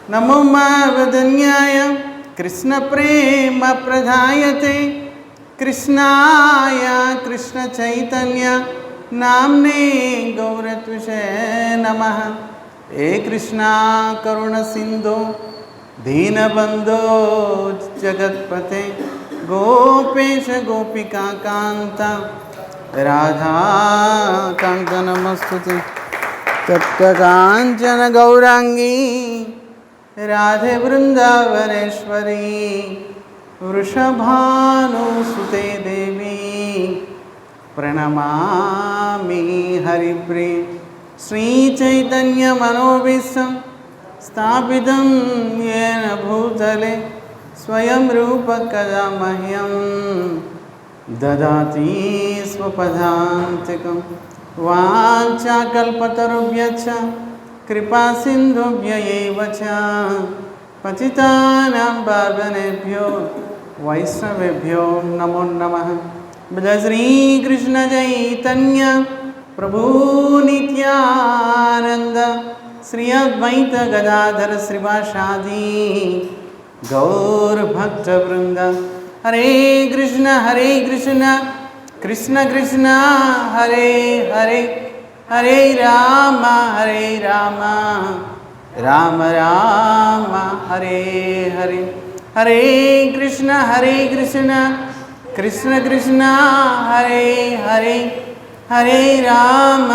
नमो मावदन्याय कृष्णप्रेमप्रदायते कृष्णाय कृष्णचैतन्य नाम्ने गौरत्विषे नमः। हे कृष्णा करुणसिन्धो दीनबन्धो जगत्पते गोपेश गोपिकान्त राधाकान्त नमस्तुते। तप्तकाञ्चन गौराङ्गी राधे वृन्दावनेश्वरी वृषभानुसुते देवी प्रणमामि हरिप्रिये। श्रीचैतन्यमनोभीष्टं स्थापितं येन भूतले स्वयं रूपः कदा मह्यं ददाति स्वपदान्तिकं। वाञ्छाकल्पतरुभ्यश्च कृपासिन्धुभ्य एव च पतितानां पावनेभ्यो वैष्णवेभ्यो नमो नमः। जय श्रीकृष्ण चैतन्य प्रभु नित्यानंद श्री अद्वैत गदाधर श्रीवासादि गौर भक्त वृंद। हरे कृष्ण कृष्ण कृष्ण हरे हरे हरे राम राम राम हरे हरे। हरे कृष्ण कृष्ण कृष्ण हरे हरे हरे राम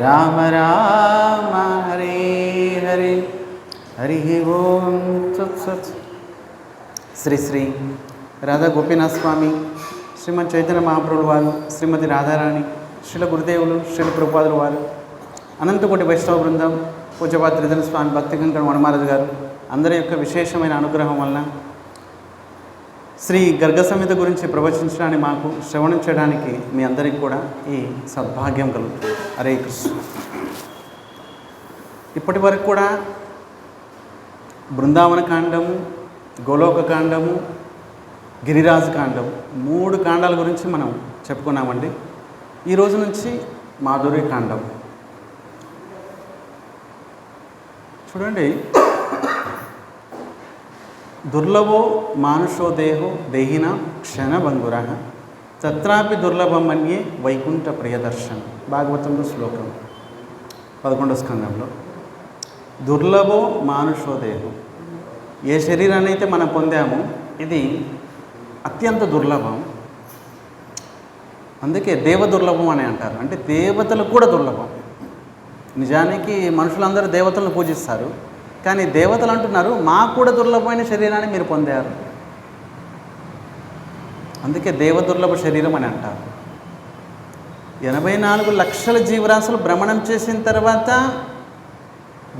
राम राम हरे हरे। हरि ओम तत्सत्। श्री श्री राधा गोपीनाथ स्वामी శ్రీమద్ చైతన్య మహాప్రభులు వారు, శ్రీమతి రాధారాణి, శ్రీల గురుదేవులు, శ్రీల ప్రభుపాదులు వారు, అనంతకోటి వైష్ణవ బృందం, పూజ్యపాద త్రిదండ స్వామి, భక్తి కంకణ వనమహారాజు గారు అందరి యొక్క విశేషమైన అనుగ్రహం వలన శ్రీ గర్గ సంహిత గురించి ప్రవచించడానికి, మాకు శ్రవణం చేయడానికి మీ అందరికీ కూడా ఈ సద్భాగ్యం కలుగుతుంది. హరే కృష్ణ. ఇప్పటి వరకు కూడా బృందావన కాండము, గోలోక కాండము, గిరిరాజు కాండం, 3 కాండాల గురించి మనం చెప్పుకున్నామండి. ఈరోజు నుంచి మాధురి కాండం. చూడండి, దుర్లభో మానుషో దేహో దేహిన క్షణభంగుర తత్రాపి దుర్లభమన్యే వైకుంఠ ప్రియదర్శనం. భాగవతంలో శ్లోకం 11వ స్కందంలో. దుర్లభో మానుషో దేహం, ఏ శరీరాన్ని అయితే మనం పొందామో ఇది అత్యంత దుర్లభం. అందుకే దేవ దుర్లభం అని అంటారు. అంటే దేవతలకు కూడా దుర్లభం. నిజానికి మనుషులందరూ దేవతలను పూజిస్తారు, కానీ దేవతలు అంటున్నారు మాకు కూడా దుర్లభమైన శరీరాన్ని మీరు పొందారు. అందుకే దేవ దుర్లభ శరీరం అని అంటారు. 84 లక్షల జీవరాశులు భ్రమణం చేసిన తర్వాత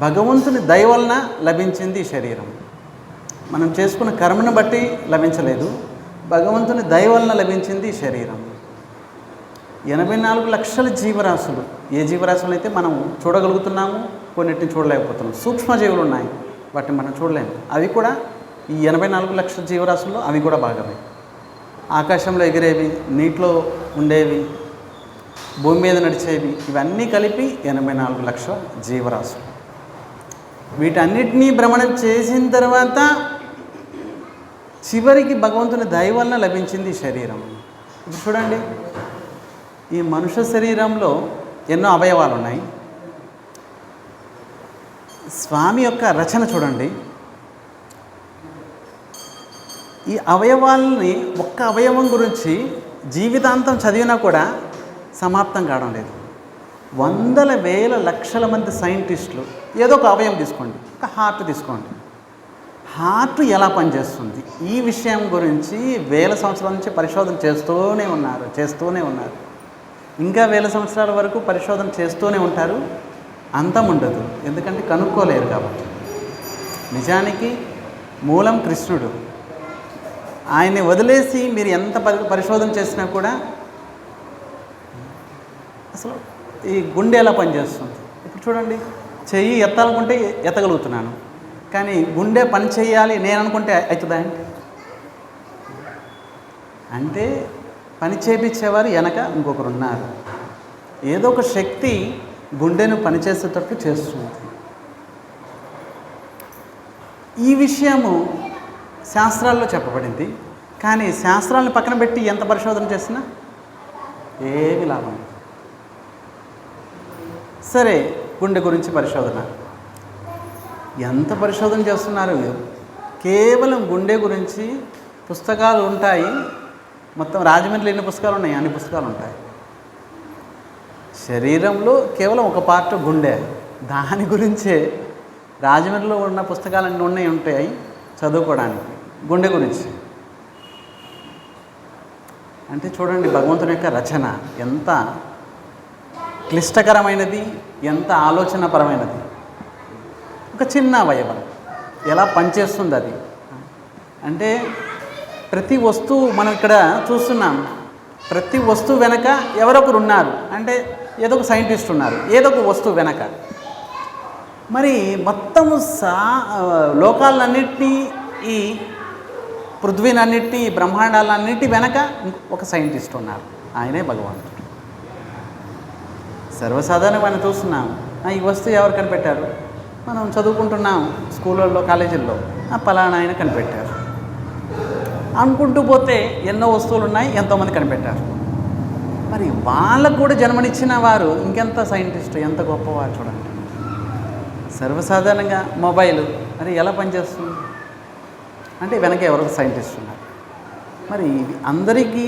భగవంతుని దయ వలన లభించింది ఈ శరీరం. మనం చేసుకున్న కర్మను బట్టి లభించలేదు, భగవంతుని దయ వలన లభించింది ఈ శరీరం. 84 లక్షల జీవరాశులు, ఏ జీవరాశులు అయితే మనం చూడగలుగుతున్నాము, కొన్నిటిని చూడలేకపోతున్నాం. సూక్ష్మజీవులు ఉన్నాయి, వాటిని మనం చూడలేము. అవి కూడా ఈ 84 లక్షల జీవరాశుల్లో అవి కూడా భాగమే. ఆకాశంలో ఎగిరేవి, నీటిలో ఉండేవి, భూమి మీద నడిచేవి, ఇవన్నీ కలిపి 84 లక్షల జీవరాశులు. వీటన్నిటినీ భ్రమణం చేసిన తర్వాత చివరికి భగవంతుని దయ వలన లభించింది ఈ శరీరం. ఇప్పుడు చూడండి, ఈ మనుష్య శరీరంలో ఎన్నో అవయవాలు ఉన్నాయి. స్వామి యొక్క రచన చూడండి. ఈ అవయవాలని, ఒక్క అవయవం గురించి జీవితాంతం చదివినా కూడా సమాప్తం కావడం లేదు. వందల వేల లక్షల మంది సైంటిస్టులు ఏదో ఒక అవయవం తీసుకోండి, ఒక హార్ట్ తీసుకోండి, హార్ట్ ఎలా పనిచేస్తుంది ఈ విషయం గురించి వేల సంవత్సరాల నుంచి పరిశోధన చేస్తూనే ఉన్నారు. ఇంకా వేల సంవత్సరాల వరకు పరిశోధన చేస్తూనే ఉంటారు. అంతం ఉండదు, ఎందుకంటే కనుక్కోలేరు కాబట్టి. నిజానికి మూలం కృష్ణుడు. ఆయన్ని వదిలేసి మీరు ఎంత పరిశోధన చేసినా కూడా అసలు ఈ గుండె ఎలా పనిచేస్తుంది. ఇప్పుడు చూడండి, చెయ్యి ఎత్తాలనుకుంటే ఎత్తగలుగుతున్నాను, కానీ గుండె పని చేయాలి నేను అనుకుంటే అవుతుందా అంటే పని చేపించేవారు వెనక ఇంకొకరు ఉన్నారు. ఏదో ఒక శక్తి గుండెను పనిచేసేటట్టు చేస్తుంది. ఈ విషయము శాస్త్రాల్లో చెప్పబడింది. కానీ శాస్త్రాలను పక్కన పెట్టి ఎంత పరిశోధన చేసినా ఏమి లాభం లేదు. సరే, గుండె గురించి పరిశోధన ఎంత పరిశోధన చేస్తున్నారు. కేవలం గుండె గురించి పుస్తకాలు ఉంటాయి. మొత్తం రాజమండ్రిలో ఎన్ని పుస్తకాలు ఉన్నాయి? అన్ని పుస్తకాలు ఉంటాయి. శరీరంలో కేవలం ఒక పార్ట్ గుండె, దాని గురించే రాజమండ్రిలో ఉన్న పుస్తకాలన్నీ ఉంటాయి చదువుకోవడానికి గుండె గురించి. అంటే చూడండి, భగవంతుని యొక్క రచన ఎంత క్లిష్టకరమైనది, ఎంత ఆలోచనపరమైనది. ఒక చిన్న అవయవం ఎలా పనిచేస్తుంది అది. అంటే ప్రతి వస్తువు మనం ఇక్కడ చూస్తున్నాం. ప్రతి వస్తువు వెనక ఎవరొకరు ఉన్నారు. అంటే ఏదో ఒక సైంటిస్ట్ ఉన్నారు ఏదో ఒక వస్తువు వెనక. మరి మొత్తము లోకాలన్నింటినీ, ఈ పృథ్వీనన్నింటినీ, బ్రహ్మాండాలన్నింటి వెనక ఒక సైంటిస్ట్ ఉన్నారు. ఆయనే భగవంతుడు. సర్వసాధారణంగా మనం చూస్తున్నాం, ఈ వస్తువు ఎవరు కనిపెట్టారు? మనం చదువుకుంటున్నాం స్కూళ్ళల్లో, కాలేజీల్లో, పలానా ఆయన కనిపెట్టారు అనుకుంటూ పోతే ఎన్నో వస్తువులు ఉన్నాయి, ఎంతోమంది కనిపెట్టారు. మరి వాళ్ళకు కూడా జన్మనిచ్చిన వారు ఇంకెంత సైంటిస్ట్, ఎంత గొప్పవారు చూడండి. సర్వసాధారణంగా మొబైల్ మరి ఎలా పనిచేస్తుంది అంటే వెనక ఎవరో సైంటిస్ట్ ఉన్నారు. మరి అందరికీ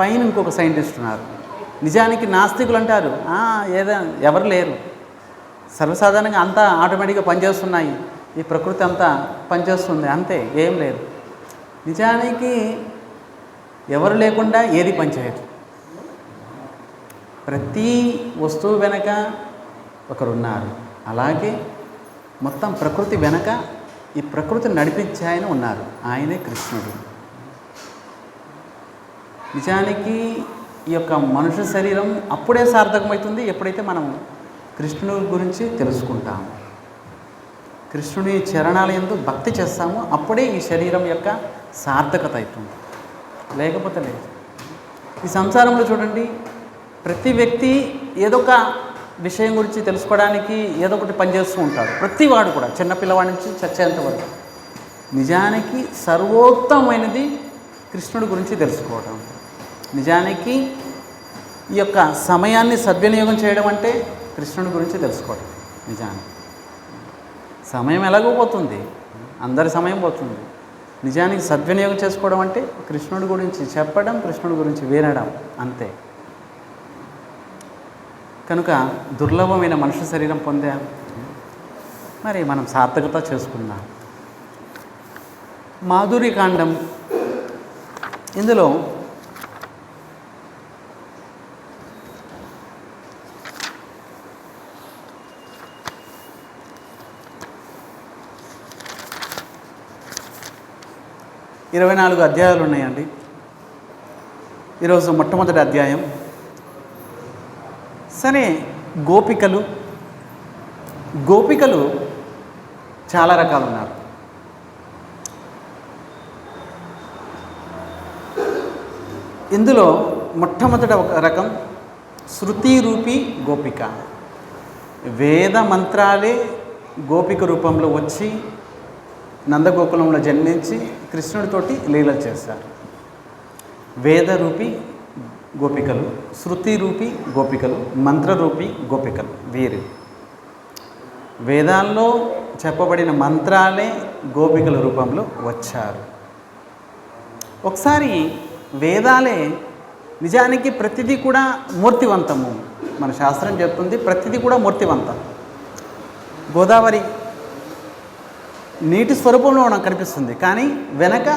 పైన ఇంకొక సైంటిస్ట్ ఉన్నారు. నిజానికి నాస్తికులు అంటారు ఎవరు లేరు, సర్వసాధారణంగా అంతా ఆటోమేటిక్గా పనిచేస్తున్నాయి, ఈ ప్రకృతి అంతా పనిచేస్తుంది, అంతే, ఏం లేదు. నిజానికి ఎవరు లేకుండా ఏది పనిచేయదు. ప్రతి వస్తువు వెనక ఒకరున్నారు. అలాగే మొత్తం ప్రకృతి వెనక ఈ ప్రకృతిని నడిపించే ఆయన ఉన్నారు. ఆయనే కృష్ణుడు. నిజానికి ఈ యొక్క మనుష్య శరీరం అప్పుడే సార్థకమవుతుంది ఎప్పుడైతే మనం కృష్ణుడి గురించి తెలుసుకుంటాము, కృష్ణుని చరణాల యందు భక్తి చేస్తామో అప్పుడే ఈ శరీరం యొక్క సార్థకత అవుతుంది. లేకపోతే లేదు. ఈ సంసారంలో చూడండి, ప్రతి వ్యక్తి ఏదో ఒక విషయం గురించి తెలుసుకోవడానికి ఏదో ఒకటి పనిచేస్తూ ఉంటాడు. ప్రతి వాడు కూడా, చిన్నపిల్లవాడి నుంచి చచ్చేంత వరకు. నిజానికి సర్వోత్తమైనది కృష్ణుడి గురించి తెలుసుకోవడం. నిజానికి ఈ యొక్క సమయాన్ని సద్వినియోగం చేయడం అంటే కృష్ణుడి గురించి తెలుసుకోవడం. నిజానికి సమయం ఎలాగో పోతుంది, అందరి సమయం పోతుంది. నిజానికి సద్వినియోగం చేసుకోవడం అంటే కృష్ణుడి గురించి చెప్పడం, కృష్ణుడి గురించి వినడం, అంతే. కనుక దుర్లభమైన మనుష్య శరీరం పొందాం, మరి మనం సార్థకత చేసుకుందాం. మాధుర్యకాండం, ఇందులో ఇరవై 24 అధ్యాయాలు ఉన్నాయండి. ఈరోజు మొట్టమొదటి అధ్యాయం. సరే, గోపికలు చాలా రకాలు ఉన్నారు. ఇందులో మొట్టమొదటి ఒక రకం శృతి రూపి గోపిక. వేద మంత్రాలే గోపిక రూపంలో వచ్చి నందగోకులంలో జన్మించి కృష్ణుడితోటి లీలలు చేశారు. వేదరూపి గోపికలు, శృతి రూపి గోపికలు, మంత్రరూపి గోపికలు. వీరు వేదాల్లో చెప్పబడిన మంత్రాలే గోపికల రూపంలో వచ్చారు. ఒకసారి వేదాలే నిజానికి ప్రతిదీ కూడా మూర్తివంతము. మన శాస్త్రం చెప్తుంది ప్రతిదీ కూడా మూర్తివంతం. గోదావరి నీటి స్వరూపంలో మనకు కనిపిస్తుంది, కానీ వెనక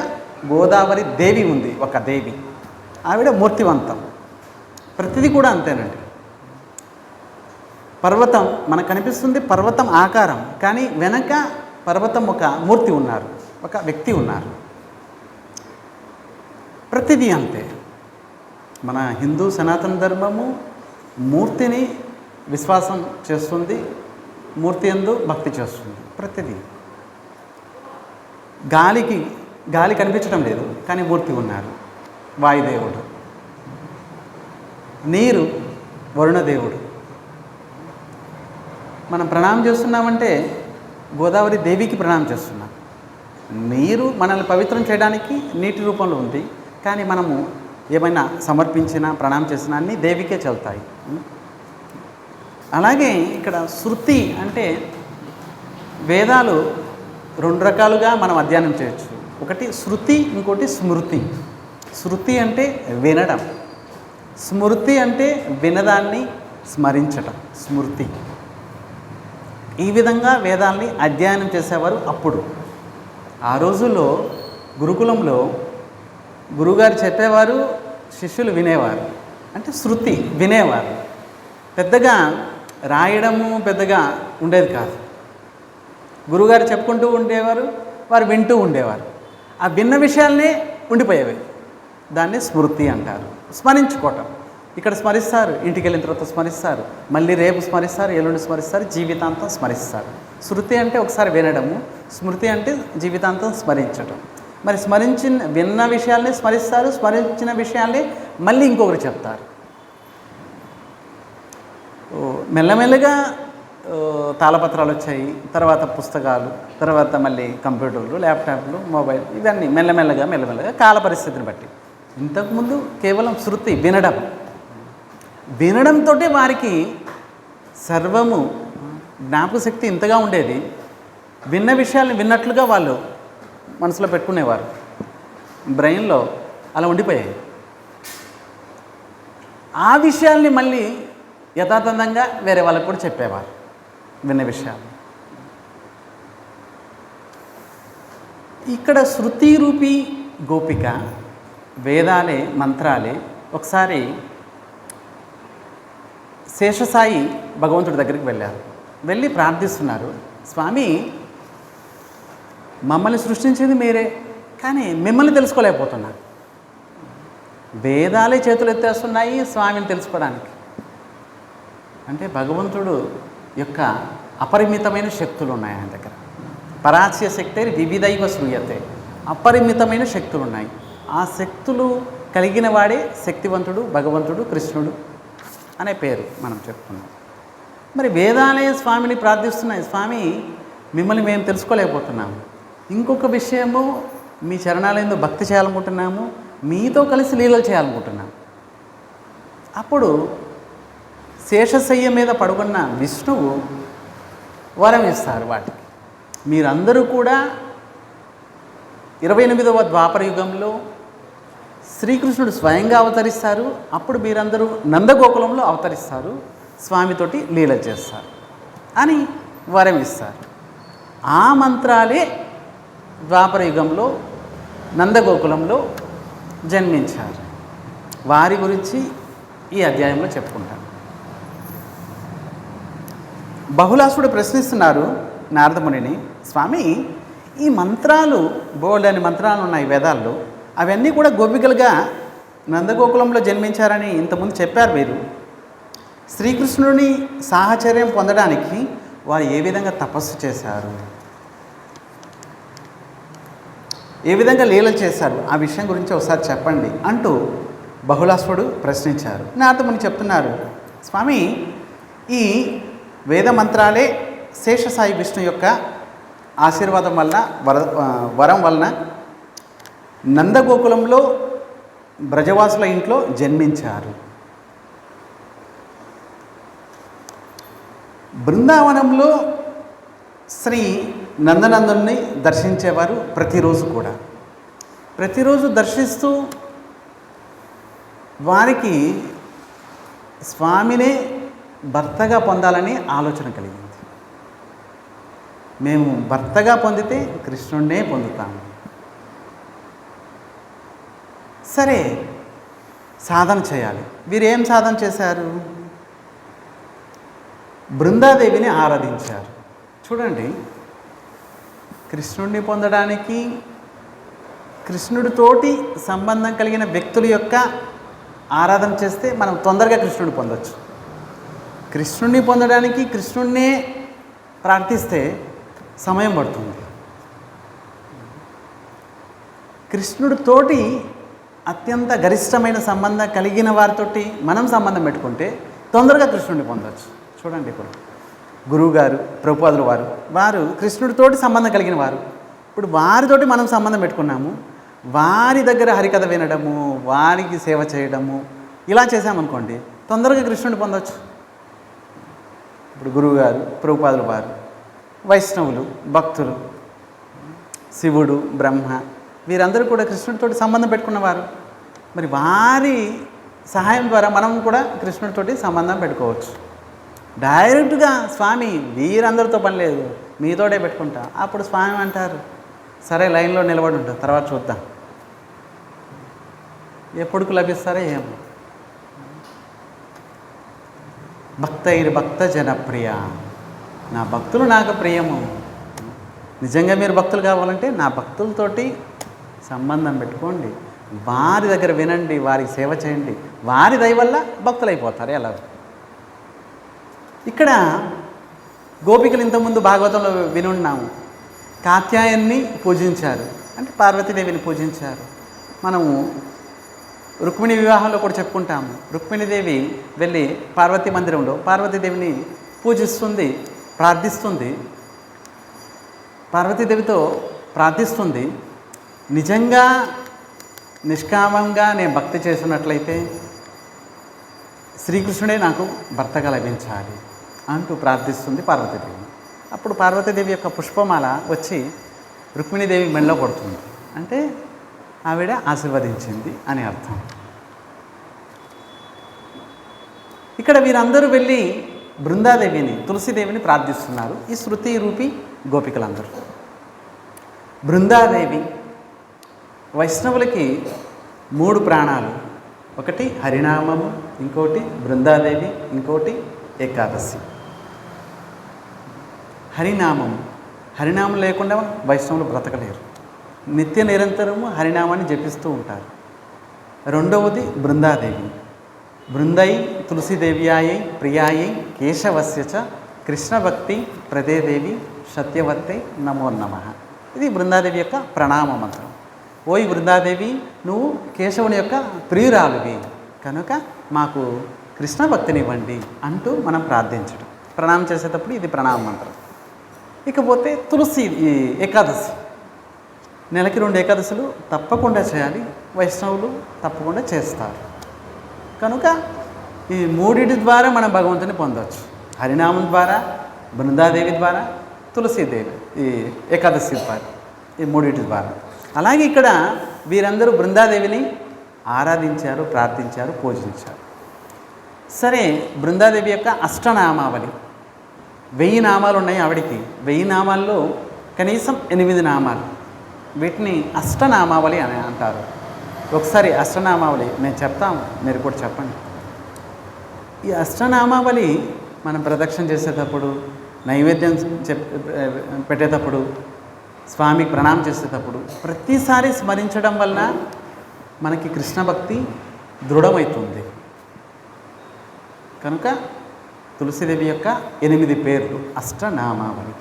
గోదావరి దేవి ఉంది, ఒక దేవి, ఆవిడ మూర్తివంతం. ప్రతిదీ కూడా అంతేనండి. పర్వతం మనకు కనిపిస్తుంది, పర్వతం ఆకారం, కానీ వెనక పర్వతం ఒక మూర్తి ఉన్నారు, ఒక వ్యక్తి ఉన్నారు. ప్రతిదీ అంతే. మన హిందూ సనాతన ధర్మము మూర్తిని విశ్వాసం చేస్తుంది, మూర్తి యందు భక్తి చేస్తుంది. ప్రతిదీ గాలి కనిపించడం లేదు, కానీ మూర్తి ఉన్నారు, వాయుదేవుడు. నీరు వరుణదేవుడు. మనం ప్రణామం చేస్తున్నామంటే గోదావరి దేవికి ప్రణామం చేస్తున్నాం. నీరు మనల్ని పవిత్రం చేయడానికి నీటి రూపంలో ఉంది, కానీ మనము ఏమైనా సమర్పించినా ప్రణామం చేసినా అన్నీ దేవికే చెల్తాయి. అలాగే ఇక్కడ శృతి అంటే వేదాలు రెండు రకాలుగా మనం అధ్యయనం చేయొచ్చు. ఒకటి శృతి, ఇంకోటి స్మృతి. శృతి అంటే వినడం, స్మృతి అంటే వినదాన్ని స్మరించటం. స్మృతి ఈ విధంగా వేదాల్ని అధ్యయనం చేసేవారు. అప్పుడు ఆ రోజుల్లో గురుకులంలో గురువుగారు చెప్పేవారు, శిష్యులు వినేవారు. అంటే శృతి వినేవారు. పెద్దగా రాయడము పెద్దగా ఉండేది కాదు. గురువుగారు చెప్పుకుంటూ ఉండేవారు, వారు వింటూ ఉండేవారు. ఆ విన్న విషయాలనే ఉండిపోయేవి. దాన్ని స్మృతి అంటారు. స్మరించుకోవటం. ఇక్కడ స్మరిస్తారు, ఇంటికి వెళ్ళిన తర్వాత స్మరిస్తారు, మళ్ళీ రేపు స్మరిస్తారు, ఎల్లుండి స్మరిస్తారు, జీవితాంతం స్మరిస్తారు. శృతి అంటే ఒకసారి వినడము, స్మృతి అంటే జీవితాంతం స్మరించటం. మరి విన్న విషయాల్ని స్మరిస్తారు, స్మరించిన విషయాల్ని మళ్ళీ ఇంకొకరు చెప్తారు. మెల్లమెల్లగా తాళపత్రాలు వచ్చాయి, తర్వాత పుస్తకాలు, తర్వాత మళ్ళీ కంప్యూటర్లు, ల్యాప్టాప్లు, మొబైల్, ఇవన్నీ మెల్లమెల్లగా కాల పరిస్థితిని బట్టి. ఇంతకుముందు కేవలం శృతి వినడంతో వారికి సర్వము జ్ఞాపకశక్తి ఇంతగా ఉండేది. విన్న విషయాల్ని విన్నట్లుగా వాళ్ళు మనసులో పెట్టుకునేవారు, బ్రెయిన్లో అలా ఉండిపోయాయి. ఆ విషయాల్ని మళ్ళీ యథాతథంగా వేరే వాళ్ళకు కూడా చెప్పేవారు విన్న విషయాలు. ఇక్కడ శృతి రూపీ గోపిక, వేదాలే మంత్రాలే. ఒకసారి శేషసాయి భగవంతుడి దగ్గరికి వెళ్ళారు. వెళ్ళి ప్రార్థిస్తున్నారు, స్వామి మమ్మల్ని సృష్టించింది మీరే, కానీ మిమ్మల్ని తెలుసుకోలేకపోతున్నా. వేదాలే చేతులు ఎత్తేస్తున్నాయి స్వామిని తెలుసుకోవడానికి. అంటే భగవంతుడు యొక్క అపరిమితమైన శక్తులు ఉన్నాయి ఆయన దగ్గర. పరాస్య శక్తి వివిధైవ శ్రూయతే. అపరిమితమైన శక్తులు ఉన్నాయి. ఆ శక్తులు కలిగిన వాడే శక్తివంతుడు, భగవంతుడు, కృష్ణుడు అనే పేరు మనం చెప్తున్నాం. మరి వేదాలే స్వామిని ప్రార్థిస్తున్నాయి, స్వామి మిమ్మల్ని మేము తెలుసుకోలేకపోతున్నాము. ఇంకొక విషయము, మీ చరణాలయంలో భక్తి చేయాలనుకుంటున్నాము, మీతో కలిసి లీలలు చేయాలనుకుంటున్నాము. అప్పుడు శేషశయ్య మీద పడుకున్న విష్ణువు వరం ఇస్తారు వాటికి. మీరందరూ కూడా 28వ ద్వాపర యుగంలో శ్రీకృష్ణుడు స్వయంగా అవతరిస్తారు. అప్పుడు మీరందరూ నందగోకులంలో అవతరిస్తారు, స్వామితోటి లీల చేస్తారు అని వరం ఇస్తారు. ఆ మంత్రాలే ద్వాపర యుగంలో నందగోకులంలో జన్మించారు. వారి గురించి ఈ అధ్యాయంలో చెప్పుకుంటాను. బహుళాసుడు ప్రశ్నిస్తున్నారు నారదమునిని, స్వామి ఈ మంత్రాలు బోల్డని మంత్రాలు ఉన్నాయి వేదాల్లో, అవన్నీ కూడా గోపికలుగా నందగోకులంలో జన్మించారని ఇంతకుముందు చెప్పారు మీరు. శ్రీకృష్ణుని సాహచర్యం పొందడానికి వారు ఏ విధంగా తపస్సు చేశారు, ఏ విధంగా లీలలు చేశారు, ఆ విషయం గురించి ఒకసారి చెప్పండి అంటూ బహుళాసుడు ప్రశ్నించారు. నారదముని చెప్తున్నారు, స్వామి ఈ వేద మంత్రాలే శేషసాయి విష్ణు యొక్క ఆశీర్వాదం వలన వరం వలన నందగోకులంలో బ్రజవాసుల ఇంట్లో జన్మించారు. బృందావనంలో శ్రీ నందనందుని దర్శించేవారు ప్రతిరోజు దర్శిస్తూ వారికి స్వామినే భర్తగా పొందాలని ఆలోచన కలిగింది. మేము భర్తగా పొందితే కృష్ణుడినే పొందుతాము. సరే, సాధన చేయాలి. వీరేం సాధన చేశారు? బృందాదేవిని ఆరాధించారు. చూడండి, కృష్ణుడిని పొందడానికి కృష్ణుడితోటి సంబంధం కలిగిన వ్యక్తుల యొక్క ఆరాధన చేస్తే మనం తొందరగా కృష్ణుడిని పొందొచ్చు. కృష్ణుడిని పొందడానికి కృష్ణుడినే ప్రార్థిస్తే సమయం పడుతుంది. కృష్ణుడితోటి అత్యంత గరిష్టమైన సంబంధం కలిగిన వారితోటి మనం సంబంధం పెట్టుకుంటే తొందరగా కృష్ణుడిని పొందవచ్చు. చూడండి, ఇప్పుడు గురువుగారు ప్రభుపాదులు వారు కృష్ణుడితోటి సంబంధం కలిగిన వారు. ఇప్పుడు ఇప్పుడు వారితోటి మనం సంబంధం పెట్టుకున్నాము, వారి దగ్గర హరికథ వినడము, వారికి సేవ చేయడము, ఇలా చేసామనుకోండి తొందరగా కృష్ణుడిని పొందవచ్చు. ఇప్పుడు గురువుగారు, ప్రభుపాదుల వారు, వైష్ణవులు, భక్తులు, శివుడు, బ్రహ్మ, వీరందరూ కూడా కృష్ణుడితోటి సంబంధం పెట్టుకున్నవారు. మరి వారి సహాయం ద్వారా మనం కూడా కృష్ణుడితోటి సంబంధం పెట్టుకోవచ్చు. డైరెక్ట్గా స్వామి వీరందరితో పని లేదు, మీతోటే పెట్టుకుంటా. అప్పుడు స్వామి అంటారు, సరే లైన్లో నిలబడి ఉంటాం, తర్వాత చూద్దాం. ఎప్పుడుకు లభిస్తారో ఏమో. భక్త జనప్రియ, నా భక్తులు నాకు ప్రియము. నిజంగా మీరు భక్తులు కావాలంటే నా భక్తులతోటి సంబంధం పెట్టుకోండి, వారి దగ్గర వినండి, వారికి సేవ చేయండి, వారి దయ వల్ల భక్తులు అయిపోతారు. ఎలా ఇక్కడ గోపికలు ఇంతకుముందు భాగవతంలో వినున్నాము, కాత్యాయన్ని పూజించారు, అంటే పార్వతీదేవిని పూజించారు. మనము రుక్మిణి వివాహంలో కూడా చెప్పుకుంటాము, రుక్మిణీదేవి వెళ్ళి పార్వతీ మందిరంలో పార్వతీదేవిని పూజిస్తుంది, ప్రార్థిస్తుంది, పార్వతీదేవితో ప్రార్థిస్తుంది. నిజంగా నిష్కామంగా నేను భక్తి చేస్తున్నట్లయితే శ్రీకృష్ణుడే నాకు భర్తగా లభించాలి అంటూ ప్రార్థిస్తుంది పార్వతీదేవి. అప్పుడు పార్వతీదేవి యొక్క పుష్పమాల వచ్చి రుక్మిణీదేవి మెడలో కొడుతుంది, అంటే ఆవిడ ఆశీర్వదించింది అని అర్థం. ఇక్కడ వీరందరూ వెళ్ళి బృందాదేవిని, తులసీదేవిని ప్రార్థిస్తున్నారు, ఈ శృతి రూపి గోపికలందరూ. బృందాదేవి వైష్ణవులకి 3 ప్రాణాలు, ఒకటి హరినామము, ఇంకోటి బృందాదేవి, ఇంకోటి ఏకాదశి. హరినామం లేకుండా వైష్ణవులు బ్రతకలేరు, నిత్య నిరంతరము హరినామాన్ని జపిస్తూ ఉంటారు. రెండవది బృందాదేవి, బృందై తులసీదేవ్యాయై ప్రియాయై కేశవస్య చ కృష్ణభక్తి ప్రదేదేవి సత్యవత్తై నమో నమః. ఇది బృందాదేవి యొక్క ప్రణామ మంత్రం. ఓయ్ బృందాదేవి, నువ్వు కేశవుని యొక్క ప్రియురాలువి కనుక మాకు కృష్ణ భక్తినివ్వండి అంటూ మనం ప్రార్థించడం, ప్రణామం చేసేటప్పుడు ఇది ప్రణామ మంత్రం. ఇకపోతే తులసి ఏకాదశి, నెలకి 2 ఏకాదశులు తప్పకుండా చేయాలి, వైష్ణవులు తప్పకుండా చేస్తారు. కనుక ఈ 3 ద్వారా మనం భగవంతుని పొందవచ్చు, హరినామం ద్వారా, బృందాదేవి ద్వారా, తులసీదేవి ఈ ఏకాదశి ద్వారా, ఈ 3 ద్వారా. అలాగే ఇక్కడ వీరందరూ బృందాదేవిని ఆరాధించారు, ప్రార్థించారు, పూజించారు. సరే, బృందాదేవి యొక్క అష్టనామావళి 1000 నామాలు ఉన్నాయి ఆవిడికి. 1000 నామాల్లో కనీసం 8 నామాలు, వీటిని అష్టనామావళి అని అంటారు. ఒకసారి అష్టనామావళి నేను చెప్తాము, మీరు కూడా చెప్పండి. ఈ అష్టనామావళి మనం ప్రదక్షిణ చేసేటప్పుడు, నైవేద్యం పెట్టేటప్పుడు, స్వామికి ప్రణామం చేసేటప్పుడు ప్రతిసారి స్మరించడం వలన మనకి కృష్ణ భక్తి దృఢమవుతుంది. కనుక తులసీదేవి యొక్క 8 పేర్లు అష్టనామావళి.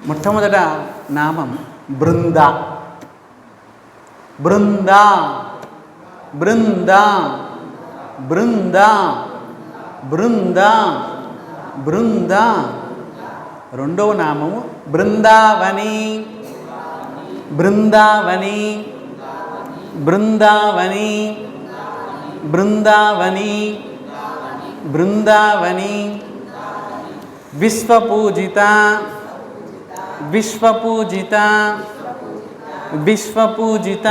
మొట్టమొదట నామం బృంద. బృంద బృంద బృంద బృంద బృంద. రెండవ నామము బృందావని. బృందావని బృందావని బృందావని బృందావని. విశ్వపూజిత విశ్వపూజిత విశ్వపూజిత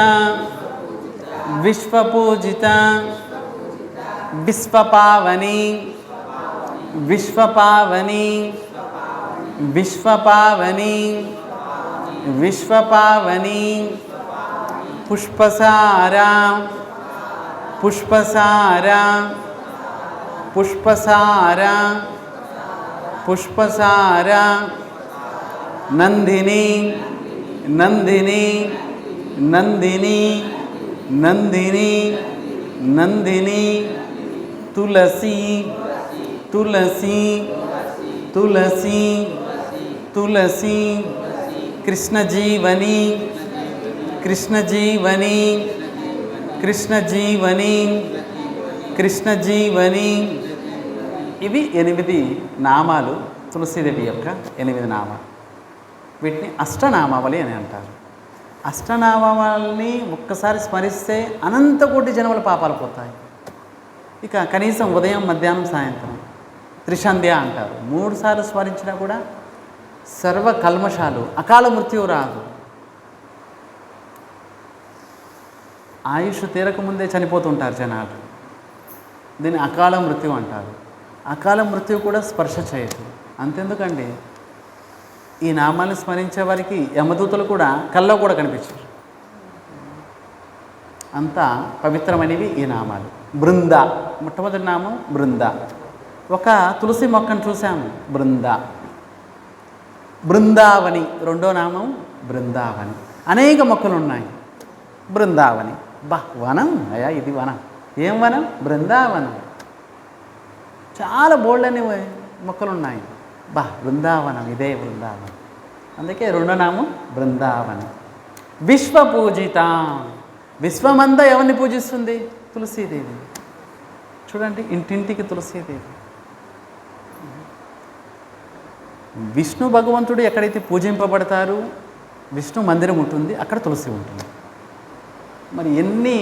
విశ్వపూజిత. విశ్వపావని విశ్వపావని విశ్వపావని విశ్వపావని. పుష్పసారా పుష్పసారా పుష్పసారా పుష్పసారా. నందిని నందిని నందిని నందిని నందిని. తులసి తులసి తులసి తులసి. కృష్ణజీవని కృష్ణజీవని కృష్ణజీవని కృష్ణజీవని. ఇవి 8 నామాలు, తులసీదేవి యొక్క 8 నామాలు. వీటిని అష్టనామావళి అని అంటారు. అష్టనామావళిని ఒక్కసారి స్మరిస్తే అనంతకోటి జన్మల పాపాలు పోతాయి. ఇక కనీసం ఉదయం, మధ్యాహ్నం, సాయంత్రం త్రిసంధ్య అంటారు. 3 సార్లు స్మరించినా కూడా సర్వ కల్మషాలు, అకాల మృత్యువు రాదు. ఆయుష్ తీరకముందే చనిపోతుంటారు జనాలు. దీన్ని అకాల మృత్యు అంటారు. అకాల మృత్యువు కూడా స్పర్శ చేయదు. అంతెందుకండి, ఈ నామాన్ని స్మరించే వారికి యమదూతలు కూడా కల్లో కూడా కనిపించారు. అంత పవిత్రమైనవి ఈ నామాలు. బృంద, మొట్టమొదటి నామం బృంద. ఒక తులసి మొక్కను చూసాము, బృంద. బృందావని రెండో నామం బృందావని. అనేక మొక్కలు ఉన్నాయి. బృందావని, వనం అయ్యా, ఇది వనం. ఏం వనం? బృందావనం. చాలా బోల్డని మొక్కలు ఉన్నాయి. బృందావనం, ఇదే బృందావనం. అందుకే రెండో నామం బృందావనం. విశ్వపూజిత, విశ్వమంతా ఎవరిని పూజిస్తుంది? తులసీదేవి. చూడండి, ఇంటింటికి తులసీదేవి. విష్ణు భగవంతుడు ఎక్కడైతే పూజింపబడతారు, విష్ణు మందిరం ఉంటుంది, అక్కడ తులసి ఉంటుంది. మరి ఎన్ని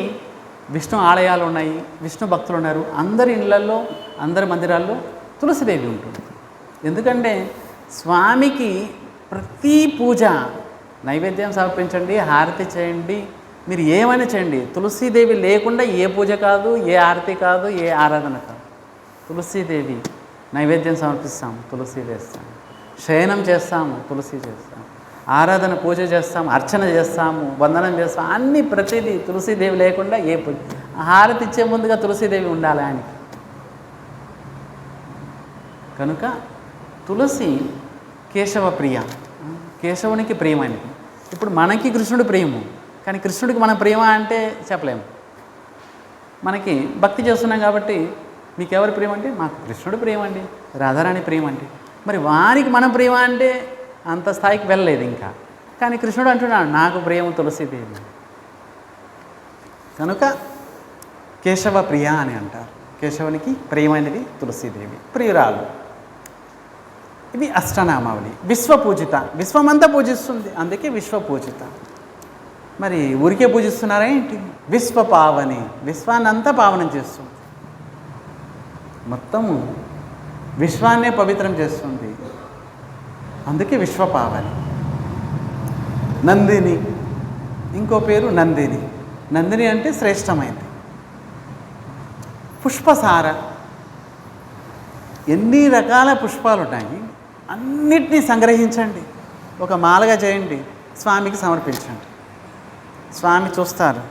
విష్ణు ఆలయాలు ఉన్నాయి, విష్ణు భక్తులు ఉన్నారు. అందరి ఇళ్ళల్లో, అందరి మందిరాల్లో తులసిదేవి ఉంటుంది. ఎందుకంటే స్వామికి ప్రతి పూజ, నైవేద్యం సమర్పించండి, హారతి చేయండి, మీరు ఏమైనా చేయండి, తులసీదేవి లేకుండా ఏ పూజ కాదు, ఏ హారతి కాదు, ఏ ఆరాధన కాదు. తులసీదేవి నైవేద్యం సమర్పిస్తాము, తులసి వేస్తాము. శయనం చేస్తాము, తులసి చేస్తాము. ఆరాధన, పూజ చేస్తాము, అర్చన చేస్తాము, వందనం చేస్తాము. అన్నీ ప్రతిదీ తులసీదేవి లేకుండా ఏ పూజ. హారతి ఇచ్చే ముందుగా తులసీదేవి ఉండాలి ఆయనకి. కనుక తులసి కేశవ ప్రియ, కేశవునికి ప్రియమైనది. ఇప్పుడు మనకి కృష్ణుడు ప్రియము, కానీ కృష్ణుడికి మన ప్రేమ అంటే చెప్పలేము. మనకి భక్తి చేస్తున్నాం కాబట్టి మీకు ఎవరి ప్రేమ అంటే మాకు కృష్ణుడు ప్రేమ అండి, రాధారాణి ప్రేమ అంటే. మరి వారికి మన ప్రేమ అంటే అంత స్థాయికి వెళ్ళలేదు ఇంకా. కానీ కృష్ణుడు అంటున్నాడు నాకు ప్రేమ తులసీదేవి. కనుక కేశవ ప్రియ అని అంటారు. కేశవునికి ప్రియమైనది తులసీదేవి, ప్రియురాలు. ఇవి అష్టనామావళి. విశ్వపూజిత, విశ్వమంతా పూజిస్తుంది, అందుకే విశ్వపూజిత. మరి ఊరికే పూజిస్తున్నారా ఏంటి? విశ్వపావని, విశ్వాన్నంతా పావనం చేస్తుంది. మొత్తము విశ్వాన్నే పవిత్రం చేస్తుంది, అందుకే విశ్వపావని. నందిని, ఇంకో పేరు నందిని. నందిని అంటే శ్రేష్టమైనది. పుష్పసార, ఎన్ని రకాల పుష్పాలు ఉన్నాయి, అన్నిటినీ సంగ్రహించండి, ఒక మాలగా చేయండి, స్వామికి సమర్పించండి. స్వామి చూస్తారు,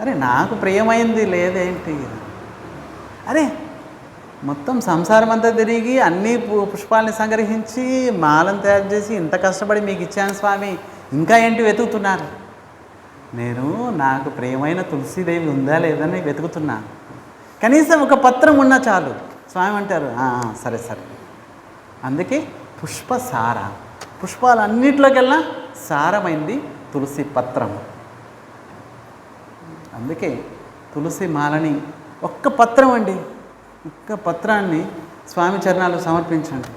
అరే నాకు ప్రియమైంది లేదేంటి, అరే మొత్తం సంసారం అంతా తిరిగి అన్ని పుష్పాలని సంగ్రహించి మాలను తయారు చేసి ఇంత కష్టపడి మీకు ఇచ్చాను స్వామి, ఇంకా ఏంటి వెతుకుతున్నారు? నేను నాకు ప్రియమైన తులసీదేవి ఉందా లేదని వెతుకుతున్నాను. కనీసం ఒక పత్రం ఉన్నా చాలు. స్వామి అంటారు సరే సరే. అందుకే పుష్పసార, పుష్పాలన్నిటిలోకెల్లా సారమైంది తులసి పత్రం. అందుకే తులసి మాలని ఒక్క పత్రం అండి, ఒక్క పత్రాన్ని స్వామి చరణాలు సమర్పించండి.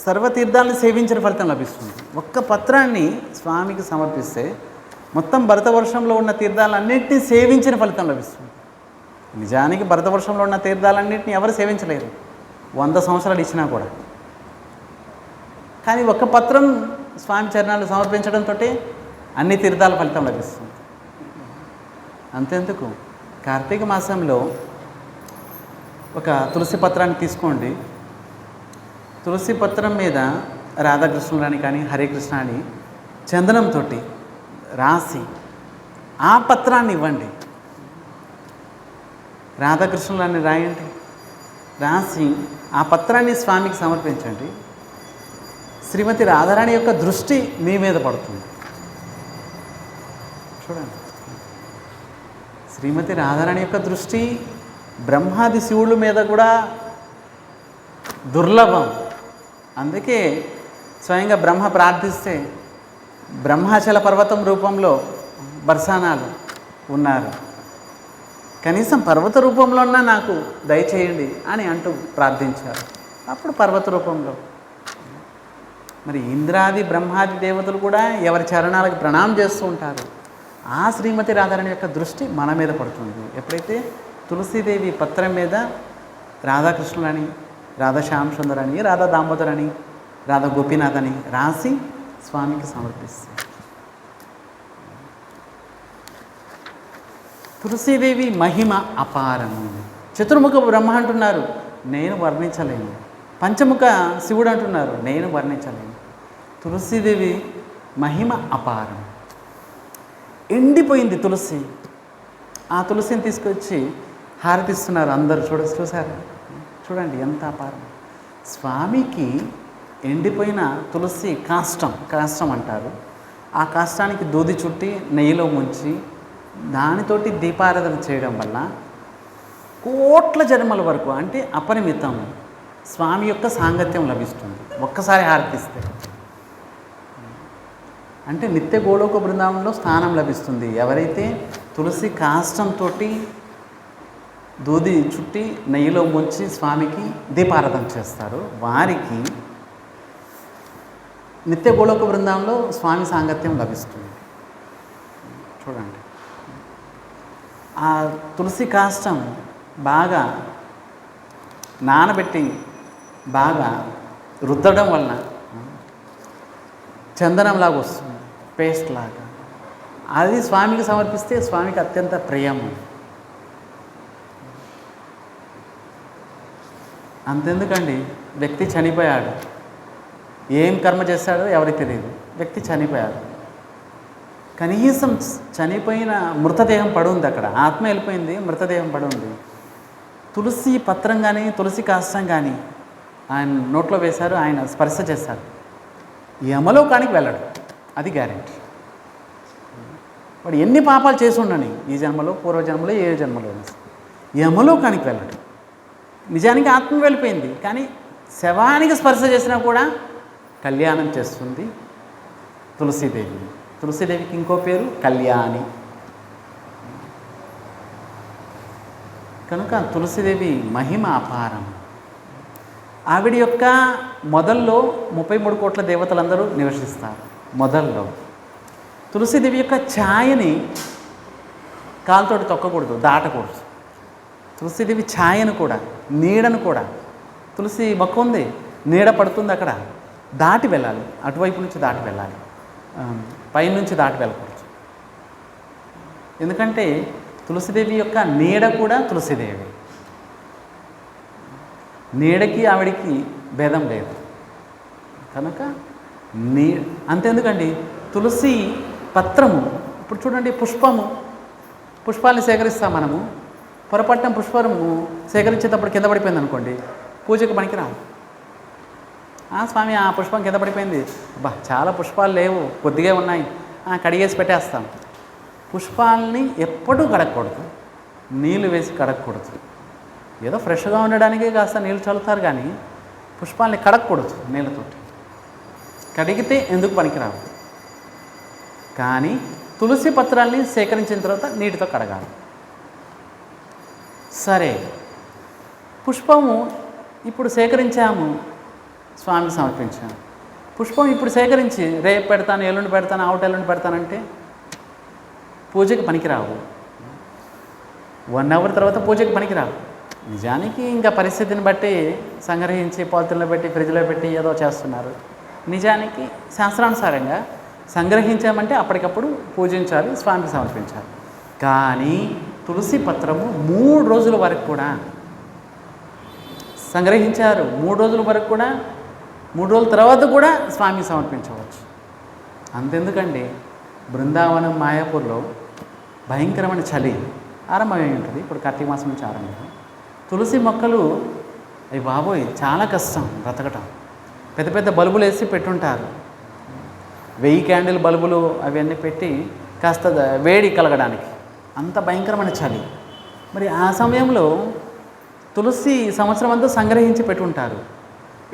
సర్వతీర్థాలను సేవించిన ఫలితం లభిస్తుంది. ఒక్క పత్రాన్ని స్వామికి సమర్పిస్తే మొత్తం భరతవర్షంలో ఉన్న తీర్థాలన్నింటినీ సేవించిన ఫలితం లభిస్తుంది. నిజానికి భరతవర్షంలో ఉన్న తీర్థాలన్నింటినీ ఎవరు సేవించలేరు 100 సంవత్సరాలు ఇచ్చినా కూడా. కానీ ఒక్క పత్రం స్వామి చరణాలు సమర్పించడంతో అన్ని తీర్థాల ఫలితం లభిస్తుంది. అంతెందుకు, కార్తీక మాసంలో ఒక తులసి పత్రాన్ని తీసుకోండి. తులసి పత్రం మీద రాధాకృష్ణులని కానీ హరే కృష్ణ అని చందనంతో రాసి ఆ పత్రాన్ని ఇవ్వండి. రాధాకృష్ణులని రాయండి, రాసి ఆ పత్రాన్ని స్వామికి సమర్పించండి. శ్రీమతి రాధారాణి యొక్క దృష్టి మీ మీద పడుతుంది. చూడండి, శ్రీమతి రాధారాణి యొక్క దృష్టి బ్రహ్మాది శివుల మీద కూడా దుర్లభం. అందుకే స్వయంగా బ్రహ్మ ప్రార్థిస్తే బ్రహ్మాచల పర్వతం రూపంలో బర్సానాలు ఉన్నారు. కనీసం పర్వత రూపంలో నాకు దయచేయండి అని అంటూ ప్రార్థించారు. అప్పుడు పర్వత రూపంలో మరి ఇంద్రాది బ్రహ్మాది దేవతలు కూడా ఎవరి చరణాలకు ప్రణామం చేస్తూ ఉంటారు. ఆ శ్రీమతి రాధారాణి యొక్క దృష్టి మన మీద పడుతుంది. ఎప్పుడైతే తులసీదేవి పత్రం మీద రాధాకృష్ణులని, రాధా శ్యామ్ సుందర్ అని, రాధా దామోదర్ అని, రాధా గోపీనాథ్ అని రాసి స్వామికి సమర్పిస్తుంది. తులసీదేవి మహిమ అపారము. చతుర్ముఖ బ్రహ్మ అంటున్నారు, నేను వర్ణించలేను. పంచముఖ శివుడు అంటున్నారు, నేను వర్ణించలేను. తులసీదేవి మహిమ అపారం. ఎండిపోయింది తులసి. ఆ తులసిని తీసుకొచ్చి హారతిస్తున్నారు అందరూ. చూసారా? చూడండి ఎంత అపారం. స్వామికి ఎండిపోయిన తులసి కాష్టం అంటారు. ఆ కాష్టానికి దూది చుట్టి నెయ్యిలో ముంచి దానితోటి దీపారాధన చేయడం వల్ల కోట్ల జన్మల వరకు, అంటే అపరిమితం, స్వామి యొక్క సాంగత్యం లభిస్తుంది. ఒక్కసారి హారతిస్తే అంటే నిత్య గోలోక బృందావనంలో స్థానం లభిస్తుంది. ఎవరైతే తులసి కాష్టంతో దూది చుట్టి నెయ్యిలో ముంచి స్వామికి దీపారాధన చేస్తారో వారికి నిత్య గోలోక బృందావనంలో స్వామి సాంగత్యం లభిస్తుంది. చూడండి, ఆ తులసి కాష్టం బాగా నానబెట్టి బాగా రుద్దడం వలన చందనంలాగా వస్తుంది, పేస్ట్ లాగా. అది స్వామికి సమర్పిస్తే స్వామికి అత్యంత ప్రియము. అంతెందుకండి, వ్యక్తి చనిపోయాడు, ఏం కర్మ చేశాడో ఎవరికి తెలియదు. వ్యక్తి చనిపోయాడు, కనీసం చనిపోయిన మృతదేహం పడుంది అక్కడ, ఆత్మ వెళ్ళిపోయింది, మృతదేహం పడుంది. తులసి పత్రం కానీ తులసి కాష్టం కానీ ఆయన నోట్లో వేశారు, ఆయన స్పర్శ చేశారు, యమలోకానికి వెళ్ళడు. అది గ్యారెంటీ. వాడు ఎన్ని పాపాలు చేసి ఉండని, ఈ జన్మలో, పూర్వజన్మలో, ఏ జన్మలో, యమలోకానికి వెళ్ళడు. నిజానికి ఆత్మ వెళ్ళిపోయింది, కానీ శవానికి స్పర్శ చేసినా కూడా కళ్యాణం చేస్తుంది తులసీదేవి. తులసీదేవికి ఇంకో పేరు కళ్యాణి. కనుక తులసీదేవి మహిమ అపారం. ఆవిడ యొక్క మొదల్లో 33 కోట్ల దేవతలందరూ నివసిస్తారు. మొదల్లో తులసీదేవి యొక్క ఛాయని కాలుతోటి తొక్కకూడదు, దాటకూడదు. తులసీదేవి ఛాయను కూడా, నీడను కూడా, తులసి మొక్క ఉంది, నీడ పడుతుంది అక్కడ, దాటి వెళ్ళాలి. అటువైపు నుంచి దాటి వెళ్ళాలి, పైనుంచి దాటి వెళ్ళకూడదు. ఎందుకంటే తులసిదేవి యొక్క నీడ కూడా తులసిదేవి. నీడకి ఆవిడికి భేదం లేదు. కనుక అంతెందుకండి, తులసి పత్రము, ఇప్పుడు చూడండి, పుష్పాలని సేకరిస్తాం మనము. పొరపట్నం పుష్పము సేకరించేటప్పుడు కింద పడిపోయింది అనుకోండి, పూజకు పనికిరాము. స్వామి ఆ పుష్పం కింద పడిపోయింది, చాలా పుష్పాలు లేవు, కొద్దిగా ఉన్నాయి, కడిగేసి పెట్టేస్తాం. పుష్పాలని ఎప్పుడూ కడగకూడదు, నీళ్ళు వేసి కడగకూడదు. ఏదో ఫ్రెష్గా ఉండడానికి కాస్త నీళ్ళు చల్లుతారు, కానీ పుష్పాలని కడగకూడదు నీళ్ళతోటి. కడిగితే ఎందుకు పనికిరావు. కానీ తులసి పత్రాల్ని సేకరించిన తర్వాత నీటితో కడగాలి. సరే, పుష్పము ఇప్పుడు సేకరించాము, స్వామికి సమర్పించాము. పుష్పం ఇప్పుడు సేకరించి రేపు పెడతాను, ఎల్లుండి పెడతాను, ఎల్లుండి పెడతానంటే పూజకి పనికిరావు. 1 అవర్ తర్వాత పూజకి పనికిరావు. నిజానికి ఇంకా పరిస్థితిని బట్టి సంగ్రహించి పాత్రలో పెట్టి ఫ్రిడ్జ్లో పెట్టి ఏదో చేస్తున్నారు. నిజానికి శాస్త్రానుసారంగా సంగ్రహించామంటే అప్పటికప్పుడు పూజించాలి, స్వామికి సమర్పించాలి. కానీ తులసి పత్రము 3 రోజుల వరకు కూడా సంగ్రహించారు. 3 రోజుల వరకు కూడా, 3 రోజుల తర్వాత కూడా స్వామికి సమర్పించవచ్చు. అంతెందుకండి, బృందావనం మాయాపూర్లో భయంకరమైన చలి ఆరంభమై ఉంటుంది. ఇప్పుడు కార్తీక మాసం నుంచి ఆరంభం. తులసి మొక్కలు అవి బాబోయ్ చాలా కష్టం బ్రతకటం. పెద్ద పెద్ద బల్బులు వేసి పెట్టుంటారు, 1000 క్యాండిల్ బల్బులు అవన్నీ పెట్టి కాస్త వేడి కలగడానికి. అంత భయంకరమైన చలి. మరి ఆ సమయంలో తులసి సంవత్సరం అంతా సంగ్రహించి పెట్టుంటారు,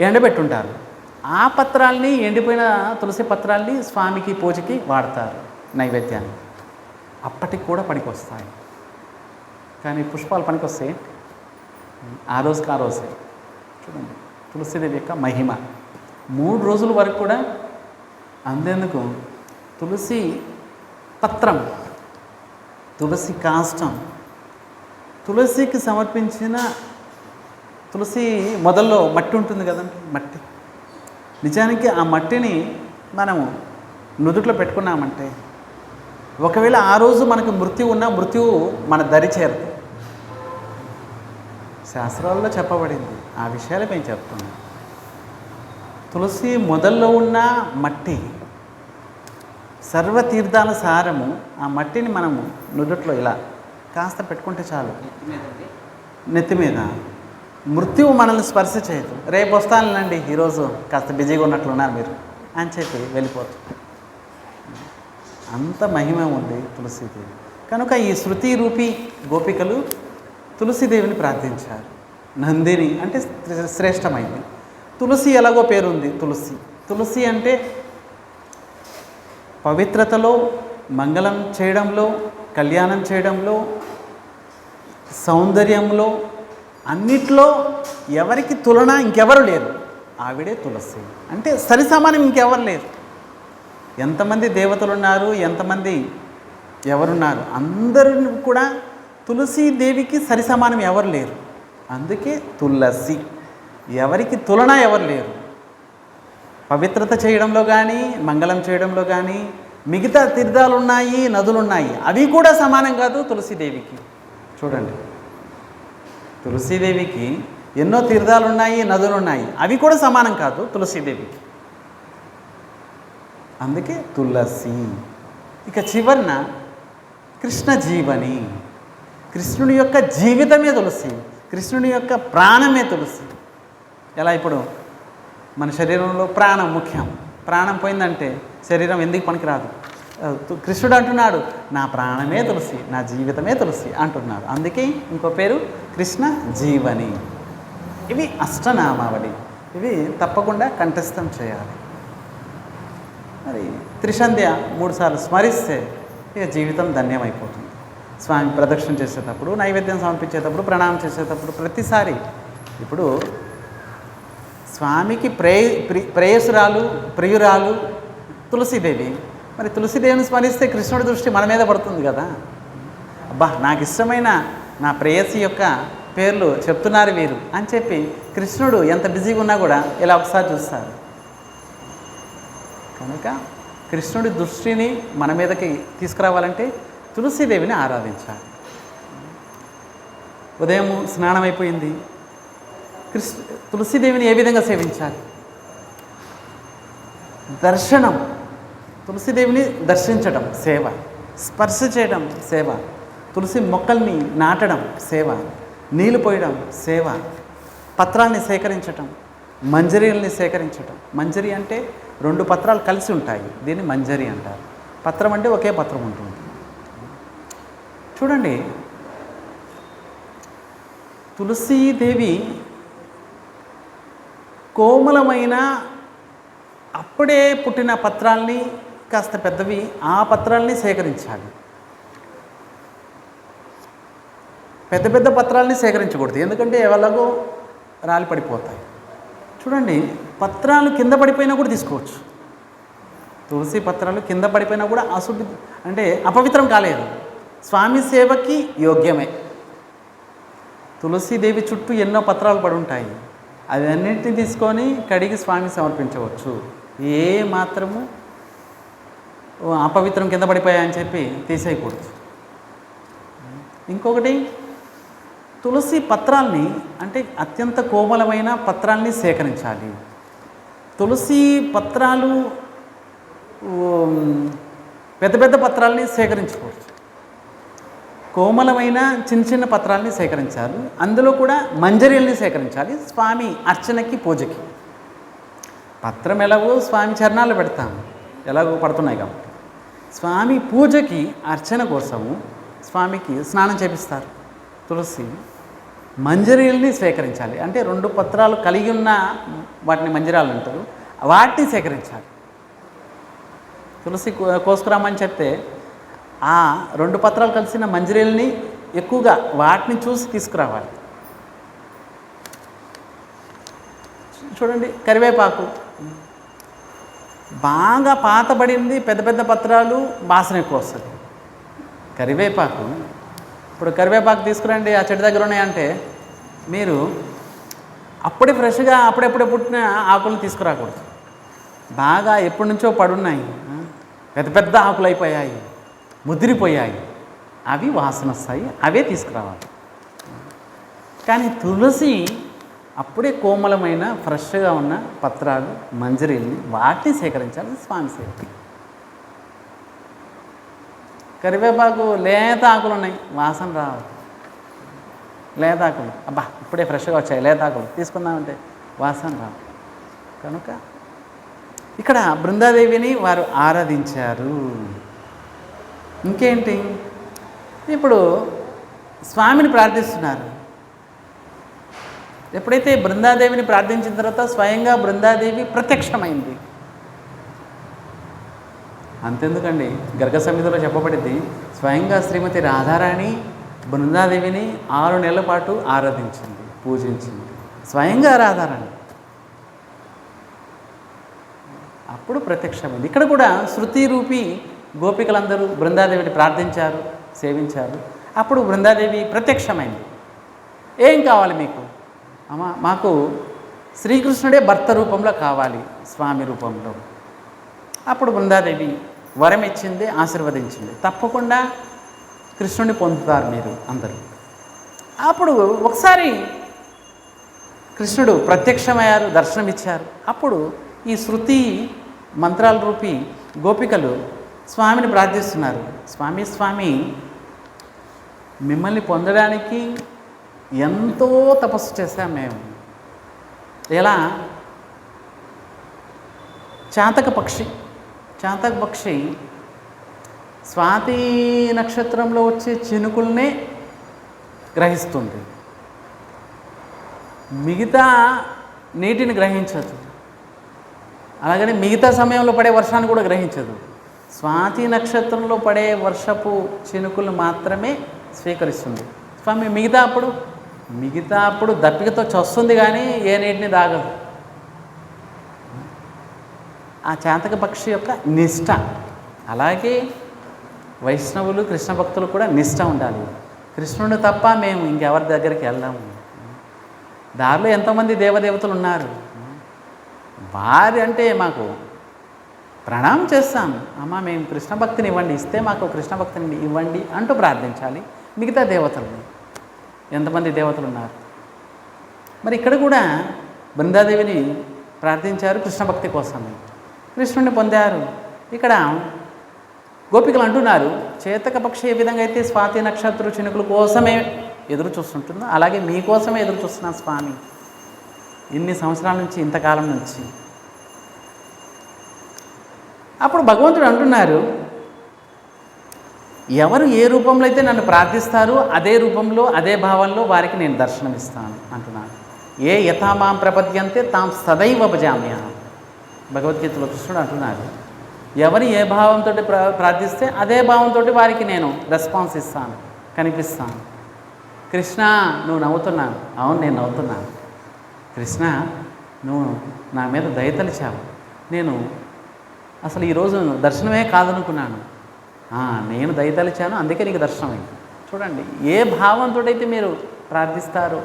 ఎండబెట్టుంటారు. ఆ పత్రాల్ని, ఎండిపోయిన తులసి పత్రాల్ని స్వామికి పూజకి వాడతారు, నైవేద్యాన్ని. అప్పటికి కూడా పనికి వస్తాయి. కానీ పుష్పాలు పనికి వస్తాయి ఆ రోజుకి ఆ రోజే. చూడండి తులసిదేవి యొక్క మహిమ. 3 రోజుల వరకు కూడా అందేందుకు తులసి పత్రం, తులసి కాష్టం, తులసికి సమర్పించిన తులసి మొదల్లో మట్టి ఉంటుంది కదండి, మట్టి. నిజానికి ఆ మట్టిని మనము నుదుట్లో పెట్టుకున్నామంటే ఒకవేళ ఆ రోజు మనకు మృత్యువు ఉన్నా మృత్యువు మన దరి చేరదు. శాస్త్రాల్లో చెప్పబడింది. ఆ విషయాలే మేము చెప్తున్నాం. తులసి మొదల్లో ఉన్న మట్టి, సర్వతీర్థాల సారము. ఆ మట్టిని మనము నుదుట్లో ఇలా కాస్త పెట్టుకుంటే చాలు. నెత్తి మీద మృత్యువు మనల్ని స్పర్శ చేయదు. రేపు వస్తానులేండి, ఈరోజు కాస్త బిజీగా ఉన్నట్లున్నారు మీరు అని చెప్పి వెళ్ళిపోతుంది. అంత మహిమ ఉంది తులసీదేవి. కనుక ఈ శృతి రూపి గోపికలు తులసీదేవిని ప్రార్థించారు. నందిని అంటే శ్రేష్టమైంది. తులసి ఎలాగో పేరుంది. తులసి, తులసి అంటే పవిత్రతలో, మంగళం చేయడంలో, కళ్యాణం చేయడంలో, సౌందర్యంలో, అన్నిట్లో ఎవరికి తులన ఇంకెవరు లేరు. ఆవిడే తులసి. అంటే సరి సమానం ఇంకెవరు లేరు. ఎంతమంది దేవతలు ఉన్నారు, ఎంతమంది ఎవరున్నారు, అందరూ కూడా తులసీదేవికి సరి సమానం ఎవరు లేరు. అందుకే తులసి. ఎవరికి తులన ఎవరు లేరు. పవిత్రత చేయడంలో కానీ, మంగళం చేయడంలో కానీ. మిగతా తీర్థాలు ఉన్నాయి, నదులు ఉన్నాయి, అవి కూడా సమానం కాదు తులసీదేవికి. చూడండి, తులసీదేవికి ఎన్నో తీర్థాలు ఉన్నాయి, నదులు ఉన్నాయి, అవి కూడా సమానం కాదు తులసీదేవికి. అందుకే తులసి. ఇక చివరన కృష్ణ జీవని. కృష్ణుని యొక్క జీవితమే తులసి, కృష్ణుని యొక్క ప్రాణమే తులసి. ఎలా ఇప్పుడు మన శరీరంలో ప్రాణం ముఖ్యం. ప్రాణం పోయిందంటే శరీరం ఎందుకు పనికిరాదు. కృష్ణుడు అంటున్నాడు, నా ప్రాణమే తులసి, నా జీవితమే తులసి అంటున్నాడు. అందుకే ఇంకో పేరు కృష్ణ జీవని. ఇవి అష్టనామావళి. ఇవి తప్పకుండా కంఠస్థం చేయాలి. మరి త్రిసంధ్య 3 సార్లు స్మరిస్తే ఇక జీవితం ధన్యమైపోతుంది. స్వామి ప్రదక్షిణ చేసేటప్పుడు, నైవేద్యం సమర్పించేటప్పుడు, ప్రణామం చేసేటప్పుడు ప్రతిసారి ఇప్పుడు స్వామికి ప్రేయసురాలు, ప్రియురాలు తులసీదేవి. మరి తులసీదేవిని స్మరిస్తే కృష్ణుడి దృష్టి మన మీద పడుతుంది కదా. అబ్బా, నాకు ఇష్టమైన నా ప్రేయసి యొక్క పేర్లు చెప్తున్నారు వీరు అని చెప్పి కృష్ణుడు ఎంత బిజీగా ఉన్నా కూడా ఇలా ఒకసారి చూస్తారు. కనుక కృష్ణుడి దృష్టిని మన మీదకి తీసుకురావాలంటే తులసీదేవిని ఆరాధించాలి. ఉదయం స్నానం అయిపోయింది, తులసీదేవిని ఏ విధంగా సేవించాలి? దర్శనం, తులసీదేవిని దర్శించడం సేవ, స్పర్శ చేయడం సేవ, తులసి మొక్కల్ని నాటడం సేవ, నీళ్లు పోయడం సేవ, పత్రాల్ని సేకరించటం, మంజరీల్ని సేకరించటం. మంజరి అంటే 2 పత్రాలు కలిసి ఉంటాయి, దీన్ని మంజరి అంటారు. పత్రం అంటే ఒకే పత్రం ఉంటుంది. చూడండి, తులసీదేవి కోమలమైన అప్పుడే పుట్టిన పత్రాల్ని, కాస్త పెద్దవి, ఆ పత్రాల్ని సేకరించాలి. పెద్ద పెద్ద పత్రాల్ని సేకరించకూడదు, ఎందుకంటే ఎలాగో రాలి పడిపోతాయి. చూడండి, పత్రాలు కింద పడిపోయినా కూడా తీసుకోవచ్చు. తులసి పత్రాలు కింద పడిపోయినా కూడా అశుద్ధి అంటే అపవిత్రం కాలేదు, స్వామి సేవకి యోగ్యమే. తులసీదేవి చుట్టూ ఎన్నో పత్రాలు పడి ఉంటాయి, అవన్నింటినీ తీసుకొని కడిగి స్వామి సమర్పించవచ్చు. ఏ మాత్రము అపవిత్రం కింద పడిపోయాయని చెప్పి తీసేయకూడదు. ఇంకొకటి, తులసి పత్రాల్ని అంటే అత్యంత కోమలమైన పత్రాల్ని సేకరించాలి. తులసి పత్రాలు పెద్ద పెద్ద పత్రాల్ని సేకరించకూడదు. కోమలమైన చిన్న చిన్న పత్రాల్ని సేకరించాలి. అందులో కూడా మంజరీల్ని సేకరించాలి స్వామి అర్చనకి, పూజకి. పత్రం ఎలాగో స్వామి చరణాలు పెడతాము, ఎలాగో పడుతున్నాయి కాబట్టి. స్వామి పూజకి, అర్చన కోసము స్వామికి స్నానం చేపిస్తారు. తులసి మంజరీల్ని సేకరించాలి. అంటే 2 పత్రాలు కలిగి ఉన్న వాటిని మంజరాలు అంటారు, వాటిని సేకరించాలి. తులసి కోసుకురామని చెప్తే ఆ 2 పత్రాలు కలిసిన మంజరీల్ని ఎక్కువగా వాటిని చూసి తీసుకురావాలి. చూడండి, కరివేపాకు బాగా పాతబడింది, పెద్ద పెద్ద పత్రాలు, వాసన ఎక్కువ వస్తుంది. కరివేపాకు, ఇప్పుడు కరివేపాకు తీసుకురండి, ఆ చెట్టు దగ్గర ఉన్నాయంటే మీరు అప్పుడే ఫ్రెష్గా అప్పుడెప్పుడే పుట్టిన ఆకులను తీసుకురాకూడదు. బాగా ఎప్పటి నుంచో పడున్నాయి, పెద్ద పెద్ద ఆకులు అయిపోయాయి, ముదిరిపోయాయి, అవి వాసన వస్తాయి, అవే తీసుకురావాలి. కానీ తులసి అప్పుడే కోమలమైన ఫ్రెష్గా ఉన్న పత్రాలు, మంజరీల్ని వాటిని సేకరించాలి, స్వామి సేవ. కరివేపాకు లేత ఆకులు ఉన్నాయి, వాసన రావు. లేత ఆకులు, అబ్బా ఇప్పుడే ఫ్రెష్గా వచ్చాయి లేత ఆకులు తీసుకుందామంటే వాసన రావు. కనుక ఇక్కడ బృందాదేవిని వారు ఆరాధించారు. ఇంకేంటి, ఇప్పుడు స్వామిని ప్రార్థిస్తున్నారు. ఎప్పుడైతే బృందాదేవిని ప్రార్థించిన తర్వాత స్వయంగా బృందాదేవి ప్రత్యక్షమైంది. అంతెందుకండి, గర్గ సంహితలో చెప్పబడింది, స్వయంగా శ్రీమతి రాధారాణి బృందాదేవిని 6 నెలల పాటు ఆరాధించింది, పూజించింది. స్వయంగా రాధారాణి అప్పుడు ప్రత్యక్షమైంది. ఇక్కడ కూడా శృతి రూపి గోపికలందరూ బృందాదేవిని ప్రార్థించారు, సేవించారు. అప్పుడు బృందాదేవి ప్రత్యక్షమైంది. ఏం కావాలి మీకు? అమ్మా, మాకు శ్రీకృష్ణుడే భర్త రూపంలో కావాలి, స్వామి రూపంలో. అప్పుడు బృందాదేవి వరం ఇచ్చింది, ఆశీర్వదించింది. తప్పకుండా కృష్ణుని పొందుతారు మీరు అందరూ. అప్పుడు ఒకసారి కృష్ణుడు ప్రత్యక్షమయ్యారు, దర్శనమిచ్చారు. అప్పుడు ఈ శృతి మంత్రాల రూపి గోపికలు స్వామిని ప్రార్థిస్తున్నారు. స్వామి స్వామి, మిమ్మల్ని పొందడానికి ఎంతో తపస్సు చేశాం మేము. ఎలా? చాతక పక్షి స్వాతి నక్షత్రంలో వచ్చే చినుకుల్నే గ్రహిస్తుంది, మిగతా నీటిని గ్రహించదు. అలాగని మిగతా సమయంలో పడే వర్షాన్ని కూడా గ్రహించదు. స్వాతి నక్షత్రంలో పడే వర్షపు చినుకులు మాత్రమే స్వీకరిస్తుంది. స్వామి మిగతా అప్పుడు దప్పికతో చస్తుంది, కానీ ఏ నీటిని దాగదు. ఆ చాతక పక్షి యొక్క నిష్ఠ. అలాగే వైష్ణవులు, కృష్ణ భక్తులు కూడా నిష్ఠ ఉండాలి. కృష్ణుడు తప్ప మేము ఇంకెవరి దగ్గరికి వెళ్ళాము. దారిలో ఎంతోమంది దేవదేవతలు ఉన్నారు, వారి అంటే మాకు ప్రణామం చేస్తాం. అమ్మ మేము కృష్ణ భక్తిని ఇవ్వండి, ఇస్తే మాకు కృష్ణ భక్తిని ఇవ్వండి అంటూ ప్రార్థించాలి. మిగతా దేవతలు ఎంతమంది దేవతలు ఉన్నారు. మరి ఇక్కడ కూడా బృందాదేవిని ప్రార్థించారు కృష్ణ భక్తి కోసమే, కృష్ణుని పొందారు. ఇక్కడ గోపికలు అంటున్నారు, చేతక పక్షి ఏ విధంగా అయితే స్వాతి నక్షత్ర చినుకుల కోసమే ఎదురు చూస్తుంటుందో, అలాగే మీకోసమే ఎదురు చూస్తున్నాను స్వామి, ఇన్ని సంవత్సరాల నుంచి, ఇంతకాలం నుంచి. అప్పుడు భగవంతుడు అంటున్నారు, ఎవరు ఏ రూపంలో అయితే నన్ను ప్రార్థిస్తారో అదే రూపంలో, అదే భావంలో వారికి నేను దర్శనమిస్తాను అంటున్నాను. ఏ యథామాం ప్రపద్యంతే తాం సదైవ భజామ్యహం. భగవద్గీతలో కృష్ణుడు అంటున్నారు, ఎవరు ఏ భావంతో ప్రార్థిస్తే అదే భావంతో వారికి నేను రెస్పాన్స్ ఇస్తాను, కనిపిస్తాను. కృష్ణ నువ్వు నవ్వుతున్నావు, అవును నేను నవ్వుతున్నాను. కృష్ణ నువ్వు నా మీద దయతలిచావు, నేను అసలు ఈరోజు దర్శనమే కాదనుకున్నాను, నేను దయతలిచాను, అందుకే నీకు దర్శనమైంది. చూడండి, ఏ భావంతో అయితే మీరు ప్రార్థిస్తారో,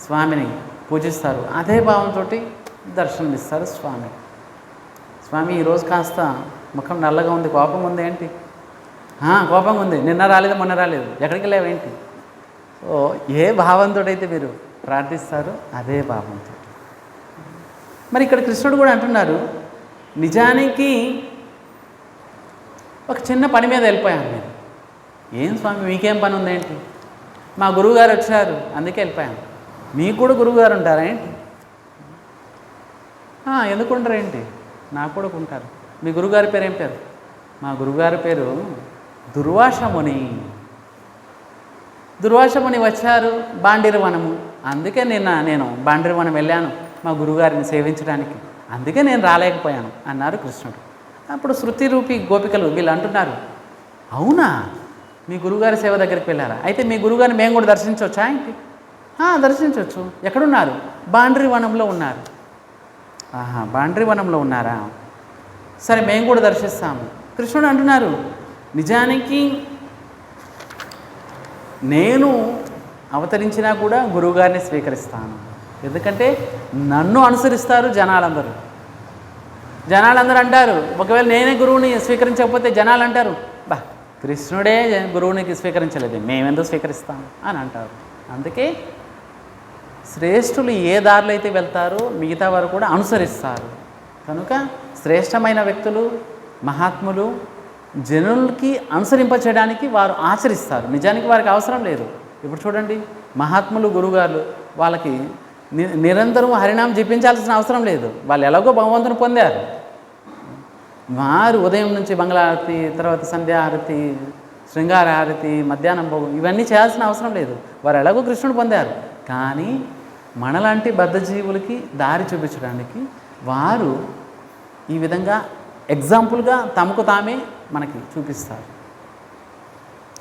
స్వామిని పూజిస్తారు, అదే భావంతో దర్శనం ఇస్తారు స్వామి. స్వామి ఈరోజు కాస్త ముఖం నల్లగా ఉంది, కోపం ఉంది ఏంటి? కోపంగా ఉంది, నిన్న రాలేదు, మొన్న రాలేదు, ఎక్కడికి లేవేంటి? సో ఏ భావంతో అయితే మీరు ప్రార్థిస్తారో అదే భావంతో. మరి ఇక్కడ కృష్ణుడు కూడా అంటున్నారు, నిజానికి ఒక చిన్న పని మీద వెళ్ళిపోయాను నేను. ఏం స్వామి మీకేం పని ఉందేంటి? మా గురువుగారు వచ్చారు అందుకే వెళ్ళిపోయాను. మీకు కూడా గురువుగారు ఉంటారా ఏంటి? ఎందుకు ఉంటారు ఏంటి? నాకు కూడా ఉంటారు. మీ గురువుగారి పేరు ఏం పేరు? మా గురువుగారి పేరు దుర్వాసముని. దుర్వాసముని వచ్చారు బాండిరవనము, అందుకే నేను బాండిరవనం వెళ్ళాను మా గురువుగారిని సేవించడానికి, అందుకే నేను రాలేకపోయాను అన్నారు కృష్ణుడు. అప్పుడు శృతి రూపి గోపికలు వీళ్ళు అంటున్నారు, అవునా మీ గురువుగారి సేవ దగ్గరికి వెళ్ళారా? అయితే మీ గురువుగారిని మేము కూడా దర్శించవచ్చా ఏంటి? దర్శించవచ్చు. ఎక్కడున్నారు? బాండ్రి వనంలో ఉన్నారు. ఆహా, బాండ్రీవనంలో ఉన్నారా? సరే, మేము కూడా దర్శిస్తాము. కృష్ణుడు అంటున్నారు, నిజానికి నేను అవతరించినా కూడా గురువుగారిని స్వీకరిస్తాను. ఎందుకంటే నన్ను అనుసరిస్తారు జనాలందరూ. జనాలందరూ అంటారు, ఒకవేళ నేనే గురువుని స్వీకరించకపోతే జనాలు అంటారు, బా కృష్ణుడే గురువునికి స్వీకరించలేదు, మేమెందుకు స్వీకరిస్తాం అని అంటారు. అందుకే శ్రేష్ఠులు ఏ దారిలో అయితే వెళ్తారో మిగతా వారు కూడా అనుసరిస్తారు. కనుక శ్రేష్టమైన వ్యక్తులు, మహాత్ములు జనులకి అనుసరింపచేయడానికి వారు ఆచరిస్తారు. నిజానికి వారికి అవసరం లేదు. ఇప్పుడు చూడండి, మహాత్ములు గురువుగారు వాళ్ళకి నిరంతరం హరినామం జపించాల్సిన అవసరం లేదు. వాళ్ళు ఎలాగో భగవంతుని పొందారు. వారు ఉదయం నుంచి మంగళారతి, తర్వాత సంధ్యాహారతి, శృంగార హారతి, మధ్యాహ్నం భోగం ఇవన్నీ చేయాల్సిన అవసరం లేదు. వారు ఎలాగో కృష్ణుడు పొందారు. కానీ మనలాంటి బద్ధజీవులకి దారి చూపించడానికి వారు ఈ విధంగా ఎగ్జాంపుల్గా తమకు తామే మనకి చూపిస్తారు.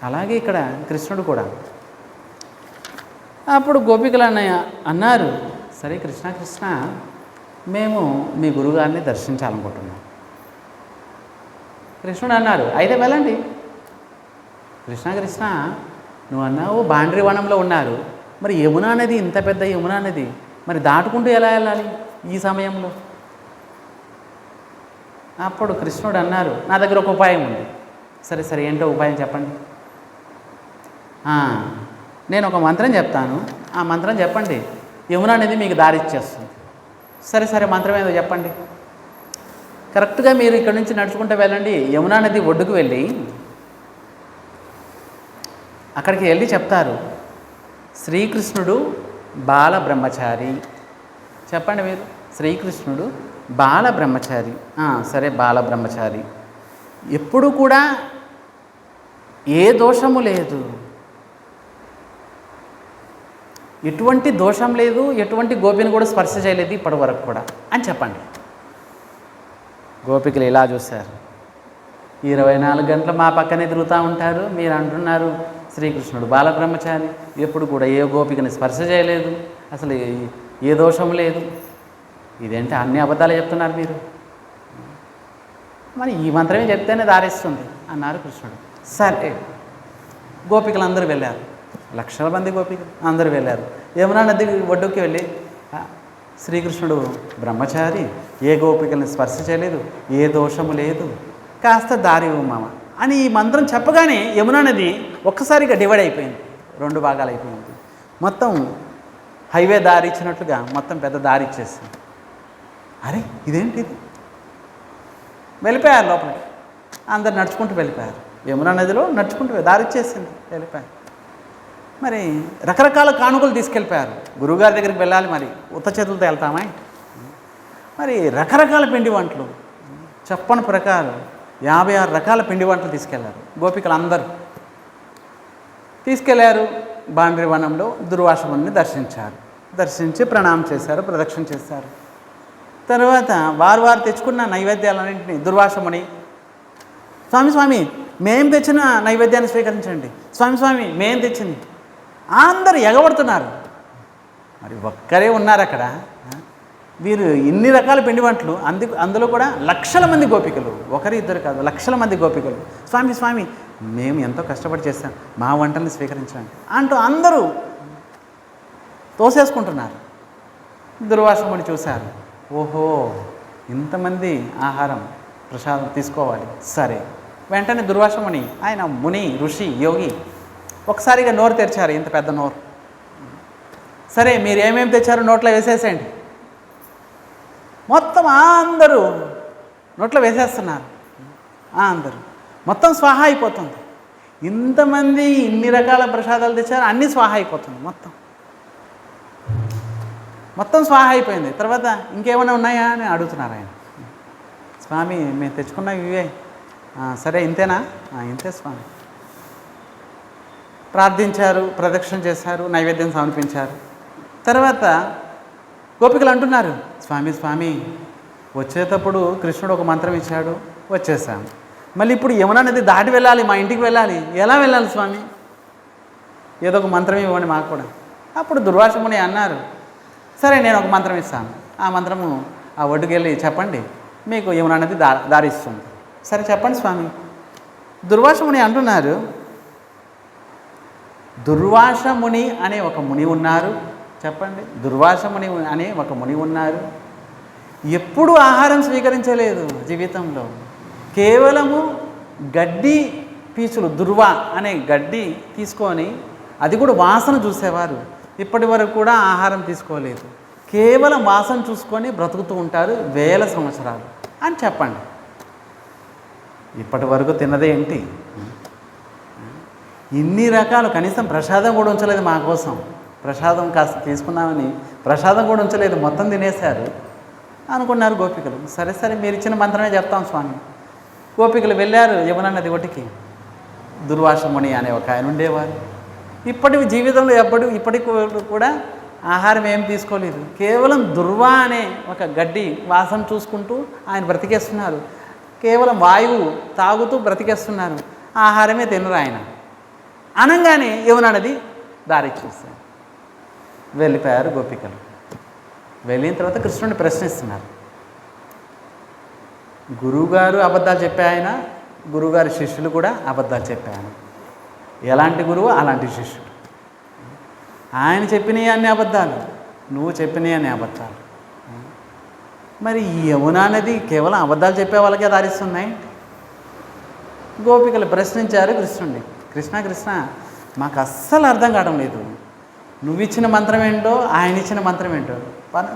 అలాగే ఇక్కడ కృష్ణుడు కూడా. అప్పుడు గోపికలు అన్నారు, సరే కృష్ణ కృష్ణ, మేము మీ గురువుగారిని దర్శించాలనుకుంటున్నాం. కృష్ణుడు అన్నారు, అయితే వెళ్ళండి. కృష్ణ కృష్ణ, నువ్వు అన్నావు బాండ్రీవనంలో ఉన్నారు, మరి యమునా నది, ఇంత పెద్ద యమునా నది మరి దాటుకుంటూ ఎలా వెళ్ళాలి ఈ సమయంలో? అప్పుడు కృష్ణుడు అన్నారు, నా దగ్గర ఒక ఉపాయం ఉంది. సరే సరే, ఏంటో ఉపాయం చెప్పండి. నేను ఒక మంత్రం చెప్తాను, ఆ మంత్రం చెప్పండి, యమునా నది మీకు దారి ఇచ్చేస్తుంది. సరే సరే, మంత్రం ఏదో చెప్పండి. కరెక్ట్గా మీరు ఇక్కడ నుంచి నడుచుకుంటూ వెళ్ళండి, యమునా నది ఒడ్డుకు వెళ్ళి అక్కడికి వెళ్ళి చెప్తారు, శ్రీకృష్ణుడు బాల బ్రహ్మచారి. చెప్పండి మీరు, శ్రీకృష్ణుడు బాల బ్రహ్మచారి. సరే, బాల బ్రహ్మచారి, ఎప్పుడు కూడా ఏ దోషము లేదు, ఎటువంటి దోషం లేదు, ఎటువంటి గోపిని కూడా స్పర్శ చేయలేదు ఇప్పటి వరకు కూడా అని చెప్పండి. గోపికలు ఇలా చూశారు, 24 గంటలు మా పక్కనే తిరుగుతూ ఉంటారు, మీరు అంటున్నారు శ్రీకృష్ణుడు బాలబ్రహ్మచారి, ఎప్పుడు కూడా ఏ గోపికని స్పర్శ చేయలేదు, అసలు ఏ దోషం లేదు, ఇదేంటి అన్ని అబద్ధాలు చెప్తున్నారు మీరు, మరి ఈ మంత్రమే చెప్తేనే దారిస్తుంది అన్నారు కృష్ణుడు. సరే, గోపికలు అందరూ వెళ్ళారు, లక్షల మంది గోపికలు అందరూ వెళ్ళారు. యమునా నది ఒడ్డుకి వెళ్ళి, శ్రీకృష్ణుడు బ్రహ్మచారి, ఏ గోపికల్ని స్పర్శ చేయలేదు, ఏ దోషము లేదు, కాస్త దారి మామ అని ఈ మంత్రం చెప్పగానే యమునా నది ఒక్కసారిగా డివైడ్ అయిపోయింది, 2 భాగాలు అయిపోయింది. మొత్తం హైవే దారి ఇచ్చినట్లుగా మొత్తం పెద్ద దారి ఇచ్చేసింది. అరే ఇదేంటిది, వెళ్ళిపోయారు లోపలికి, అందరు నడుచుకుంటూ వెళ్ళిపోయారు. యమునా నదిలో నడుచుకుంటూ దారి ఇచ్చేసింది, వెళ్ళిపోయారు. మరి రకరకాల కానుకలు తీసుకెళ్ళిపోయారు. గురువుగారి దగ్గరికి వెళ్ళాలి, మరి ఉత్త చేతులతో వెళ్తామా? మరి రకరకాల పిండి వంటలు, చెప్పని ప్రకారం 56 రకాల పిండి వంటలు తీసుకెళ్లారు గోపికలు అందరూ. తీసుకెళ్లారు, బాండ్రీవనంలో దుర్వాసముని దర్శించారు. దర్శించి ప్రణామం చేశారు, ప్రదక్షిణ చేశారు. తర్వాత వారు తెచ్చుకున్న నైవేద్యాలన్నింటినీ దుర్వాసముని, స్వామి స్వామి మేము తెచ్చిన నైవేద్యాన్ని స్వీకరించండి, స్వామి స్వామి మేము తెచ్చింది, అందరూ ఎగబడుతున్నారు. మరి ఒక్కరే ఉన్నారు అక్కడ, వీరు ఇన్ని రకాల పిండి వంటలు, అందులో కూడా లక్షల మంది గోపికలు, ఒకరి ఇద్దరు కాదు, లక్షల మంది గోపికలు, స్వామి స్వామి మేము ఎంతో కష్టపడి చేస్తాం, మా వంటల్ని స్వీకరించండి అంటూ అందరూ తోసేసుకుంటున్నారు. దుర్వాసముని చూశారు, ఓహో ఇంతమంది ఆహారం ప్రసాదం తీసుకోవాలి. సరే, వెంటనే దుర్వాసముని, ఆయన ముని, ఋషి, యోగి, ఒకసారిగా నోరు తెరిచారు, ఇంత పెద్ద నోరు. సరే మీరు ఏమేమి తెచ్చారో నోట్లో వేసేసేయండి. మొత్తం అందరూ నోట్లో వేసేస్తున్నారు, అందరూ మొత్తం స్వాహా అయిపోతుంది. ఇంతమంది ఇన్ని రకాల ప్రసాదాలు తెచ్చారు, అన్నీ స్వాహా అయిపోతుంది, మొత్తం స్వాహా అయిపోయింది. తర్వాత ఇంకేమైనా ఉన్నాయా అని అడుగుతున్నారు ఆయన. స్వామి మేము తెచ్చుకున్నాం ఇవే. సరే ఇంతేనా? ఇంతే స్వామి. ప్రార్థించారు, ప్రదక్షిణ చేశారు, నైవేద్యం సమర్పించారు. తర్వాత గోపికలు అంటున్నారు, స్వామి స్వామి వచ్చేటప్పుడు కృష్ణుడు ఒక మంత్రం ఇచ్చాడు, వచ్చేసాం, మళ్ళీ ఇప్పుడు యమునా నది దాటి వెళ్ళాలి, మా ఇంటికి వెళ్ళాలి, ఎలా వెళ్ళాలి స్వామి? ఏదో ఒక మంత్రం ఇవ్వండి మాకు కూడా. అప్పుడు దుర్వాసముని అన్నారు, సరే నేను ఒక మంత్రం ఇస్తాను, ఆ మంత్రము ఆ ఒడ్డుకి వెళ్ళి చెప్పండి, మీకు యమునా నది దారిస్తుంది. సరే చెప్పండి స్వామి. దుర్వాస ముని అంటున్నారు, దుర్వాస ముని అనే ఒక ముని ఉన్నారు. చెప్పండి, దుర్వాస ముని అనే ఒక ముని ఉన్నారు. ఎప్పుడూ ఆహారం స్వీకరించలేదు జీవితంలో. కేవలము గడ్డి పీచులు, దుర్వ అనే గడ్డి తీసుకొని అది కూడా వాసన చూసేవారు. ఇప్పటి వరకు కూడా ఆహారం తీసుకోలేదు. కేవలం వాసన చూసుకొని బ్రతుకుతూ ఉంటారు 1000 సంవత్సరాలు అని చెప్పండి. ఇప్పటి వరకు తిన్నదే ఏంటి? ఇన్ని రకాలు, కనీసం ప్రసాదం కూడా ఉంచలేదు మా కోసం. ప్రసాదం కాస్త తీసుకుందామని ప్రసాదం కూడా ఉంచలేదు, మొత్తం తినేశారు అనుకున్నారు గోపికలు. సరే సరే, మీరు ఇచ్చిన మంత్రమే చెప్తాం స్వామి. గోపికలు వెళ్ళారు యమునా నది ఒడ్డుకి. దుర్వాస ముని అనే ఒక ఆయన ఉండేవారు. ఇప్పటి జీవితంలో ఇప్పటికి కూడా ఆహారం ఏం తీసుకోలేదు. కేవలం దుర్వా అనే ఒక గడ్డి వాసన చూసుకుంటూ ఆయన బ్రతికేస్తున్నారు. కేవలం వాయువు తాగుతూ బ్రతికేస్తున్నారు. ఆహారమే తినరు ఆయన. అనగానే యమునా నది దారి చూస్తారు. వెళ్ళిపోయారు గోపికలు. వెళ్ళిన తర్వాత కృష్ణుడిని ప్రశ్నిస్తున్నారు. గురువుగారు అబద్ధాలు చెప్పే ఆయన, గురువుగారి శిష్యులు కూడా అబద్ధాలు చెప్పాను. ఎలాంటి గురువు అలాంటి శిష్యుడు. ఆయన చెప్పినవి అన్ని అబద్ధాలు, నువ్వు చెప్పినవి అన్ని అబద్ధాలు. మరి ఈ యమునా నది కేవలం అబద్ధాలు చెప్పే వాళ్ళకే దారిస్తున్నాయి. గోపికలు ప్రశ్నించారు కృష్ణుడిని. కృష్ణ కృష్ణ, మాకు అస్సలు అర్థం కావడం లేదు. నువ్వు ఇచ్చిన మంత్రం ఏంటో, ఆయన ఇచ్చిన మంత్రం ఏంటో.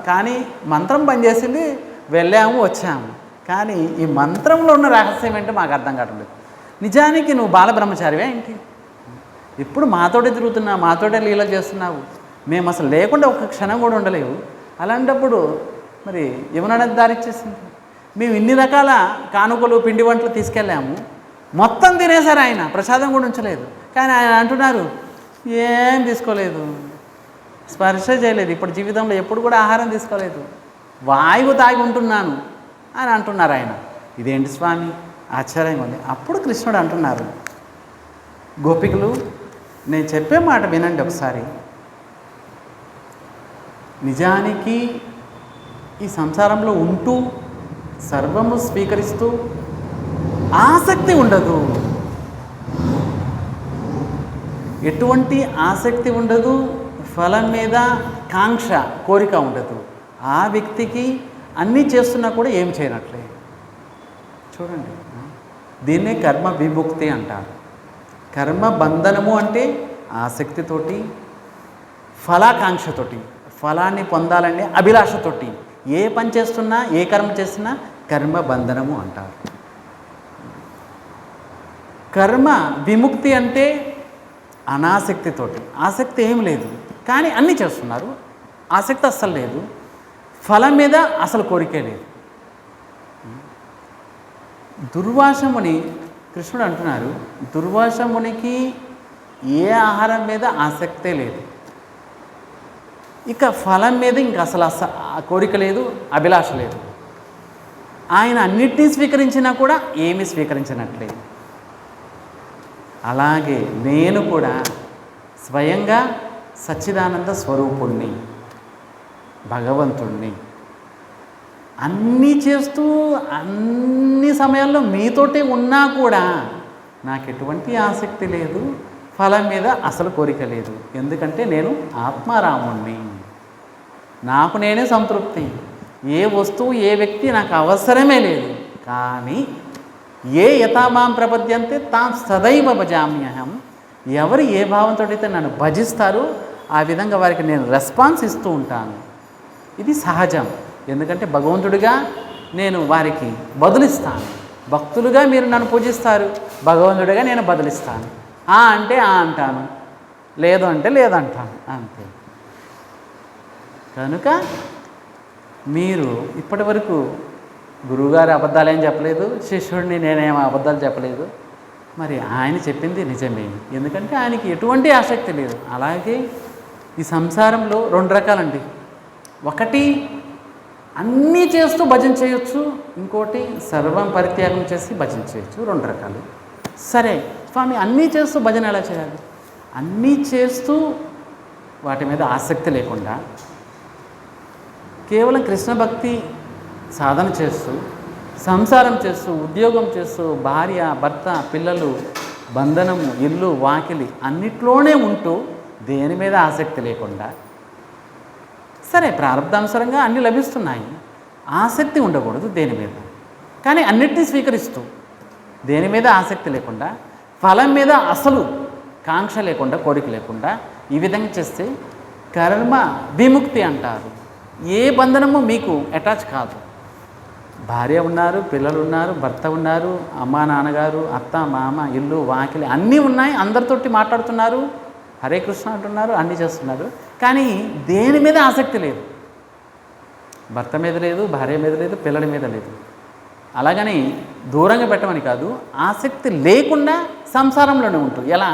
కానీ మంత్రం పనిచేసింది, వెళ్ళాము వచ్చాము. కానీ ఈ మంత్రంలో ఉన్న రహస్యం ఏంటో మాకు అర్థం కావడం లేదు. నిజానికి నువ్వు బాలబ్రహ్మచారివే ఏంటి? ఇప్పుడు మాతోటే తిరుగుతున్నావు, మాతోటే లీల చేస్తున్నావు. మేము అసలు లేకుండా ఒక క్షణం కూడా ఉండలేవు. అలాంటప్పుడు మరి యమునా నది దారిచ్చేసింది. మేము ఇన్ని రకాల కానుకలు, పిండి వంటలు తీసుకెళ్ళాము, మొత్తం తినేశారు ఆయన, ప్రసాదం కూడా ఉంచలేదు. కానీ ఆయన అంటున్నారు ఏం తీసుకోలేదు, స్పర్శ చేయలేదు, ఇప్పుడు జీవితంలో ఎప్పుడు కూడా ఆహారం తీసుకోలేదు, వాయువు తాగి ఉంటున్నాను అని అంటున్నారు ఆయన. ఇదేంటి స్వామి, ఆశ్చర్యంగా ఉంది. అప్పుడు కృష్ణుడు అంటున్నారు, గోపికలు నేను చెప్పే మాట వినండి ఒకసారి. నిజానికి ఈ సంసారంలో ఉంటూ సర్వము స్వీకరిస్తూ ఆసక్తి ఉండదు. ఎటువంటి ఆసక్తి ఉండదు, ఫలం మీద కాంక్ష, కోరిక ఉండదు. ఆ వ్యక్తికి అన్నీ చేస్తున్నా కూడా ఏం చేయనట్లే. చూడండి, దీన్నే కర్మ విముక్తి అంటారు. కర్మ బంధనము అంటే ఆసక్తితోటి, ఫలాకాంక్షతోటి, ఫలాన్ని పొందాలనే అభిలాషతోటి ఏ పని చేస్తున్నా, ఏ కర్మ చేస్తున్నా కర్మ బంధనము అంటారు. కర్మ విముక్తి అంటే అనాసక్తితోటి, ఆసక్తి ఏం లేదు కానీ అన్నీ చేస్తున్నారు, ఆసక్తి అస్సలు లేదు, ఫలం మీద అసలు కోరికే లేదు. దుర్వాసముని కృష్ణుడు అంటున్నారు, దుర్వాసమునికి ఏ ఆహారం మీద ఆసక్తే లేదు, ఇక ఫలం మీద ఇంకా అసలు కోరిక లేదు, అభిలాష లేదు. ఆయన అన్నిటినీ స్వీకరించినా కూడా ఏమీ స్వీకరించినట్లేదు. అలాగే నేను కూడా స్వయంగా సచ్చిదానంద స్వరూపుణ్ణి, భగవంతుణ్ణి. అన్నీ చేస్తూ అన్ని సమయాల్లో మీతోటే ఉన్నా కూడా నాకు ఎటువంటి ఆసక్తి లేదు, ఫలం మీద అసలు కోరిక లేదు. ఎందుకంటే నేను ఆత్మారాముణ్ణి, నాకు నేనే సంతృప్తి. ఏ వస్తువు, ఏ వ్యక్తి నాకు అవసరమే లేదు. కానీ ఏ యథామాం ప్రపద్యంతే తాం సదైవ భజామ్యహం. ఎవరు ఏ భావంతో అయితే నన్ను భజిస్తారో ఆ విధంగా వారికి నేను రెస్పాన్స్ ఇస్తూ ఉంటాను. ఇది సహజం. ఎందుకంటే భగవంతుడిగా నేను వారికి బదులిస్తాను. భక్తులుగా మీరు నన్ను పూజిస్తారు, భగవంతుడిగా నేను బదులిస్తాను. అంటే అంటాను, లేదు అంటే లేదంటాను, అంతే. కనుక మీరు ఇప్పటి వరకు గురువుగారు అబద్ధాలు ఏం చెప్పలేదు, శిష్యుడిని నేనేం అబద్ధాలు చెప్పలేదు. మరి ఆయన చెప్పింది నిజమే, ఎందుకంటే ఆయనకి ఎటువంటి ఆసక్తి లేదు. అలాగే ఈ సంసారంలో 2 రకాలండి. ఒకటి అన్నీ చేస్తూ భజన చేయొచ్చు, ఇంకోటి సర్వం పరిత్యాగం చేసి భజన చేయొచ్చు. 2 రకాలు. సరే స్వామి, అన్నీ చేస్తూ భజన ఎలా చేయాలి? అన్నీ చేస్తూ వాటి మీద ఆసక్తి లేకుండా కేవలం కృష్ణ భక్తి సాధన చేస్తూ, సంసారం చేస్తూ, ఉద్యోగం చేస్తూ, భార్య, భర్త, పిల్లలు, బంధనము, ఇల్లు, వాకిలి అన్నిట్లోనే ఉంటూ దేని మీద ఆసక్తి లేకుండా, సరే ప్రారంధానుసారంగా అన్నీ లభిస్తున్నాయి, ఆసక్తి ఉండకూడదు దేని మీద, కానీ అన్నిటినీ స్వీకరిస్తూ దేని మీద ఆసక్తి లేకుండా, ఫలం మీద అసలు కాంక్ష లేకుండా, కోరిక లేకుండా ఈ విధంగా చేస్తే కర్మ విముక్తి అంటారు. ఏ బంధనము మీకు అటాచ్ కాదు. భార్య ఉన్నారు, పిల్లలు ఉన్నారు, భర్త ఉన్నారు, అమ్మ నాన్నగారు, అత్త మామ, ఇల్లు వాకిలి అన్నీ ఉన్నాయి, అందరితోటి మాట్లాడుతున్నారు, హరే కృష్ణ అంటున్నారు, అన్నీ చేస్తున్నారు, కానీ దేని మీద ఆసక్తి లేదు. భర్త మీద లేదు, భార్య మీద లేదు, పిల్లల మీద లేదు. అలాగని దూరంగా పెట్టమని కాదు, ఆసక్తి లేకుండా సంసారంలోనే ఉంటుంది. ఎలా?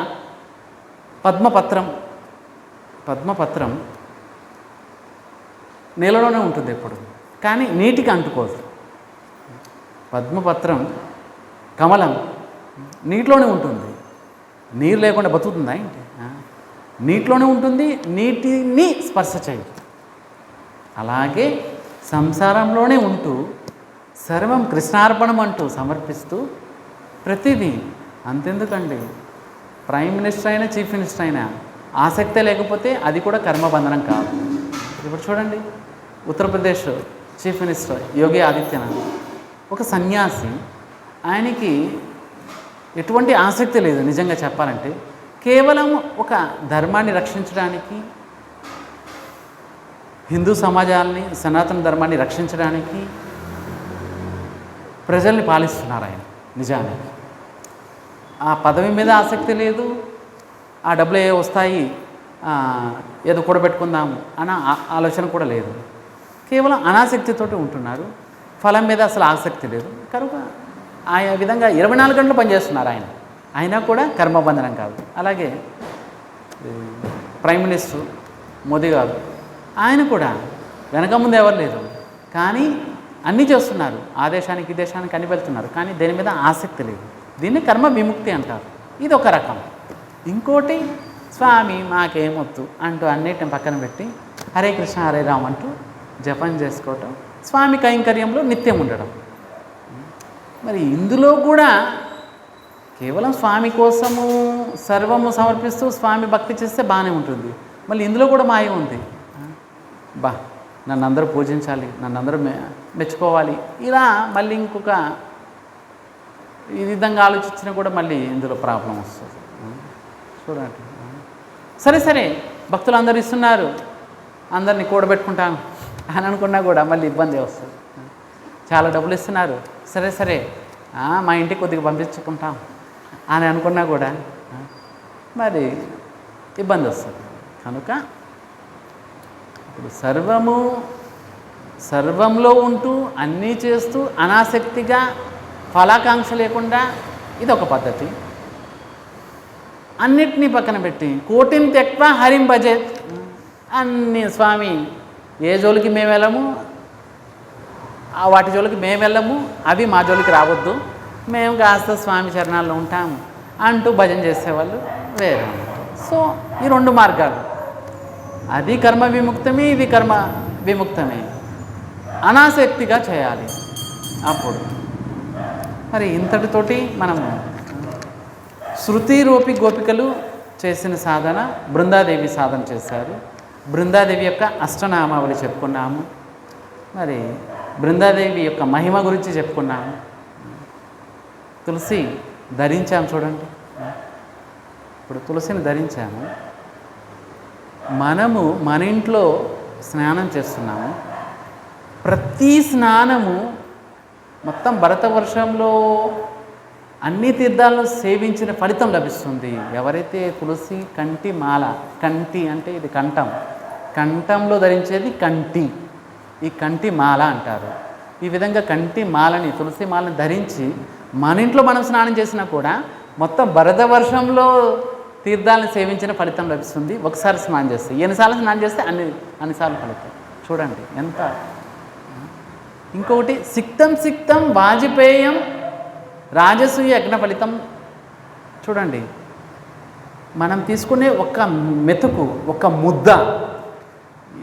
పద్మపత్రం నీళ్ళలోనే ఉంటుంది ఎప్పుడు, కానీ నీటికి అంటుకోదు. పద్మపత్రం, కమలం నీటిలోనే ఉంటుంది. నీరు లేకుండా బతుకుతుందా ఏంటి? నీటిలోనే ఉంటుంది, నీటిని స్పర్శ చేయదు. అలాగే సంసారంలోనే ఉంటూ సర్వం కృష్ణార్పణం అంటూ సమర్పిస్తూ ప్రతిదీ. అంతెందుకండి, ప్రైమ్ మినిస్టర్ అయినా చీఫ్ మినిస్టర్ అయినా ఆసక్తే లేకపోతే అది కూడా కర్మబంధనం కాదు. ఇప్పుడు చూడండి, ఉత్తరప్రదేశ్ చీఫ్ మినిస్టర్ యోగి ఆదిత్యనాథ్ ఒక సన్యాసి. ఆయనకి ఎటువంటి ఆసక్తి లేదు నిజంగా చెప్పాలంటే. కేవలం ఒక ధర్మాన్ని రక్షించడానికి, హిందూ సమాజాన్ని, సనాతన ధర్మాన్ని రక్షించడానికి ప్రజల్ని పాలిస్తున్నారు ఆయన. నిజానికి ఆ పదవి మీద ఆసక్తి లేదు, ఆ డబ్బులు ఏ వస్తాయి ఏదో కూడబెట్టుకుందాము అన్న ఆలోచన కూడా లేదు. కేవలం అనాసక్తితోటి ఉంటున్నారు. ఫలం మీద అసలు ఆసక్తి లేదు. కనుక ఆయా విధంగా 24 గంటలు పనిచేస్తున్నారు ఆయన. అయినా కూడా కర్మబంధనం కాదు. అలాగే ప్రైమ్ మినిస్టర్ మోదీ గారు, ఆయన కూడా వెనక ముందు ఎవరు లేరు, కానీ అన్నీ చేస్తున్నారు. ఆ దేశానికి ఈ దేశానికి అన్ని వెళ్తున్నారు, కానీ దేని మీద ఆసక్తి లేదు. దీన్ని కర్మ విముక్తి అంటారు. ఇది ఒక రకం. ఇంకోటి, స్వామి మాకేమొద్దు అంటూ అన్నిటిని పక్కన పెట్టి హరే కృష్ణ హరే రామ్ అంటూ జపం చేసుకోవటం, స్వామి కైంకర్యంలో నిత్యం ఉండడం. మరి ఇందులో కూడా కేవలం స్వామి కోసము సర్వము సమర్పిస్తూ స్వామి భక్తి చేస్తే బాగానే ఉంటుంది. మళ్ళీ ఇందులో కూడా మాయ ఉంది. నన్ను అందరూ పూజించాలి, నన్ను అందరూ మెచ్చుకోవాలి, ఇలా మళ్ళీ ఇంకొక ఈ విధంగా ఆలోచించినా కూడా మళ్ళీ ఇందులో ప్రాబ్లం వస్తుంది. చూడండి, సరే భక్తులు అందరు ఇస్తున్నారు, అందరినీ కూడబెట్టుకుంటాను అని అనుకున్నా కూడా మళ్ళీ ఇబ్బంది వస్తుంది. చాలా డబ్బులు ఇస్తున్నారు, సరే మా ఇంటికి కొద్దిగా పంపించుకుంటాం అని అనుకున్నా కూడా మరి ఇబ్బంది వస్తుంది. కనుక ఇప్పుడు సర్వంలో ఉంటూ అన్నీ చేస్తూ అనాసక్తిగా ఫలాకాంక్ష లేకుండా ఇది ఒక పద్ధతి. అన్నిటినీ పక్కన పెట్టి కోటిని త్యక్వా హరిం భజేత్, అన్ని స్వామి ఏ జోలికి మేము వెళ్ళము, వాటి జోలికి మేము వెళ్ళము, అవి మా జోలికి రావద్దు, మేము కాస్త స్వామి చరణాల్లో ఉంటాము అంటూ భజన చేసేవాళ్ళు వేరే. సో ఈ 2 మార్గాలు, అది కర్మ విముక్తమే, ఇది కర్మ విముక్తమే. అనాసక్తిగా చేయాలి. అప్పుడు మరి ఇంతటితోటి మనము శృతి రూపి గోపికలు చేసిన సాధన, బృందాదేవి సాధన చేశారు. బృందాదేవి యొక్క అష్టనామావళి చెప్పుకున్నాము. మరి బృందాదేవి యొక్క మహిమ గురించి చెప్పుకున్నాము. తులసి ధరించాము చూడండి. ఇప్పుడు తులసిని ధరించాము. మనము మన ఇంట్లో స్నానం చేస్తున్నాము. ప్రతి స్నానము మొత్తం భరతవర్షంలో అన్ని తీర్థాలను సేవించిన ఫలితం లభిస్తుంది. ఎవరైతే తులసి కంటి మాల, కంటి అంటే ఇది కంఠం, కంఠంలో ధరించేది కంటి, ఈ కంటి మాల అంటారు. ఈ విధంగా కంటి మాలని, తులసి మాలని ధరించి మన ఇంట్లో మనం స్నానం చేసినా కూడా మొత్తం భరతవర్షంలో తీర్థాలను సేవించిన ఫలితం లభిస్తుంది. ఒకసారి స్నానం చేస్తే, ఎన్నిసార్లు స్నానం చేస్తే అన్నిసార్లు ఫలితం. చూడండి ఎంత. ఇంకొకటి సిక్తం వాజపేయం రాజసూయ యజ్ఞ ఫలితం. చూడండి, మనం తీసుకునే ఒక్క మెతుకు, ఒక్క ముద్ద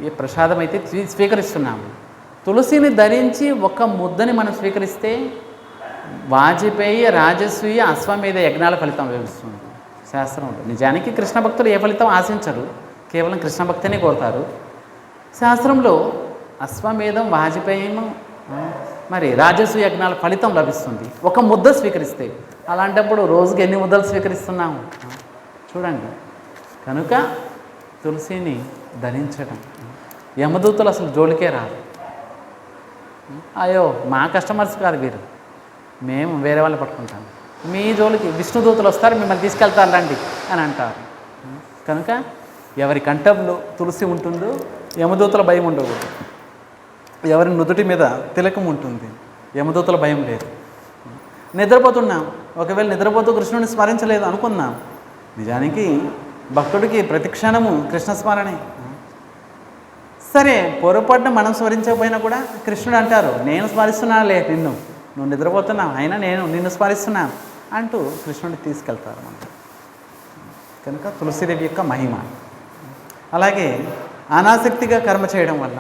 ఏ ప్రసాదం అయితే స్వీకరిస్తున్నాము, తులసిని ధరించి ఒక ముద్దని మనం స్వీకరిస్తే వాజపేయి రాజసూయ అశ్వమేధ యజ్ఞాల ఫలితం లభిస్తుంది. శాస్త్రం ఉంటుంది. నిజానికి కృష్ణ భక్తులు ఏ ఫలితం ఆశించరు, కేవలం కృష్ణ భక్తిని కోరుతారు. శాస్త్రంలో అశ్వమేధం వాజపేయం మరి రాజసూయ యజ్ఞాల ఫలితం లభిస్తుంది ఒక ముద్ద స్వీకరిస్తే. అలాంటప్పుడు రోజుకి ఎన్ని ముద్దలు స్వీకరిస్తున్నాము చూడండి. కనుక తులసిని ధరించడం, యమదూతలు అసలు జోలికే రారు. అయ్యో మా కస్టమర్స్ కాదు వీరు, మేము వేరే వాళ్ళని పట్టుకుంటాం, మీ జోలికి విష్ణుదూతలు వస్తారు మిమ్మల్ని తీసుకెళ్తారు రండి అని అంటారు. కనుక ఎవరి కంఠంలో తులసి ఉంటుందో యమదూతల భయం ఉండకూడదు. ఎవరి నుదుటి మీద తిలకం ఉంటుంది, యమదూతల భయం లేదు. నిద్రపోతున్నాం, ఒకవేళ నిద్రపోతూ కృష్ణుని స్మరించలేదు అనుకుందాం, నిజానికి భక్తుడికి ప్రతి క్షణము కృష్ణ స్మరణే. సరే పొరపాటున మనం స్మరించకపోయినా కూడా కృష్ణుడు అంటారు, నేను స్మరిస్తున్నానులే నిన్ను, నువ్వు నిద్రపోతున్నావు అయినా నేను నిన్ను స్మరిస్తున్నాను అంటూ కృష్ణుడిని తీసుకెళ్తారు మనకు. కనుక తులసిదేవి యొక్క మహిమ. అలాగే అనాసక్తిగా కర్మ చేయడం వల్ల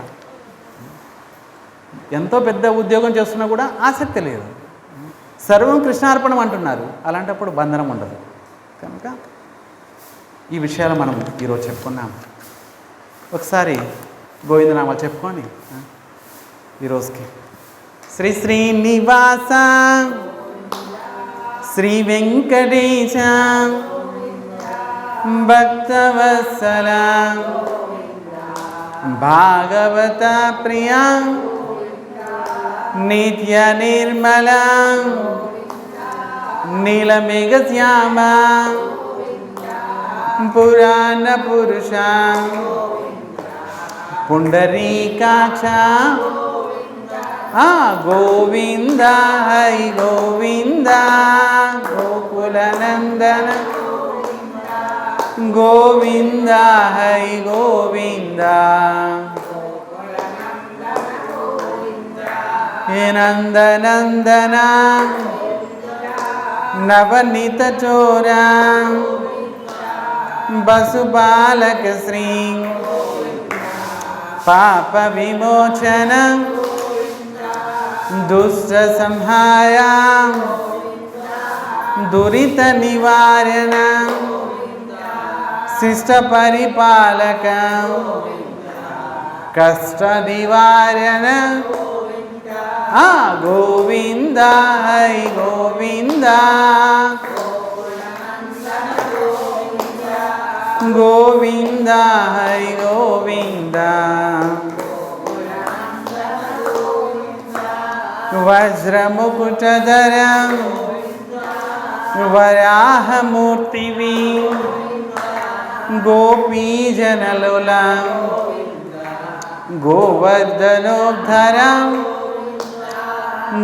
ఎంతో పెద్ద ఉద్యోగం చేస్తున్నా కూడా ఆసక్తి లేదు, సర్వం కృష్ణార్పణం అంటున్నారు, అలాంటప్పుడు బంధనం ఉండదు. కనుక ఈ విషయాలు మనం ఈరోజు చెప్పుకున్నాం. ఒకసారి గోవిందనామాలు చెప్పుకొని ఈరోజుకి శ్రీ శ్రీనివాస శ్రీ వెంకటేశ భక్తవత్సల భాగవత ప్రియా నిత్య నిర్మల నీలమేఘశ్యామ పురాణ పురుష పుండరీకాక్ష గోవింద హై గోవింద గోకులనందన గోవింద హై గోవింద హే నందనందన నవనీత చోరా బసుబాలక శ్రీ పాప విమోచన దుష్ట సంహార దురిత నివారణ శిష్ట పరిపాలక కష్ట నివారణ Govinda high Govinda Govinda high Govinda వజ్రముకుటధర వరాహమూర్తివి గోపీజనలోల గోవర్ధనోద్ధర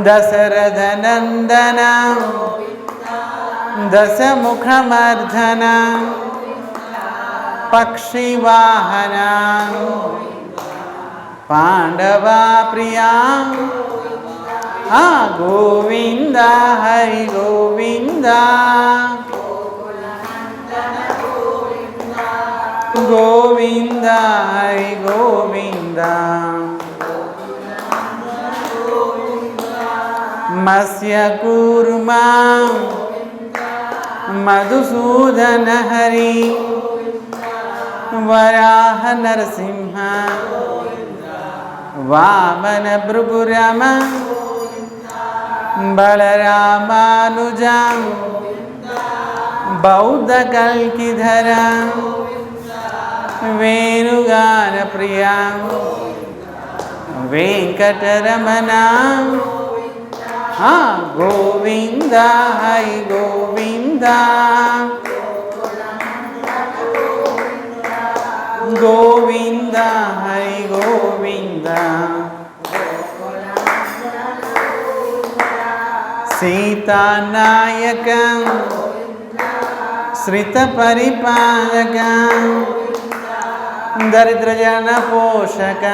Dasarathanandana దశముఖమర్ధన పక్షివాహన పాండవా Priya Govinda high Govinda Govinda high Govinda మత్స్య కూర్మా మధుసూదన హరి వరాహ నరసింహ వామన భృగురమ బలరామానుజ బౌద్ధ కల్కిధర వేణుగాన ప్రియ వెంకటరమణ గోవింద హై గోవింద గోవింద హై గోవింద సీతానాయక శ్రిత పరిపాలక దరిద్రజన పోషక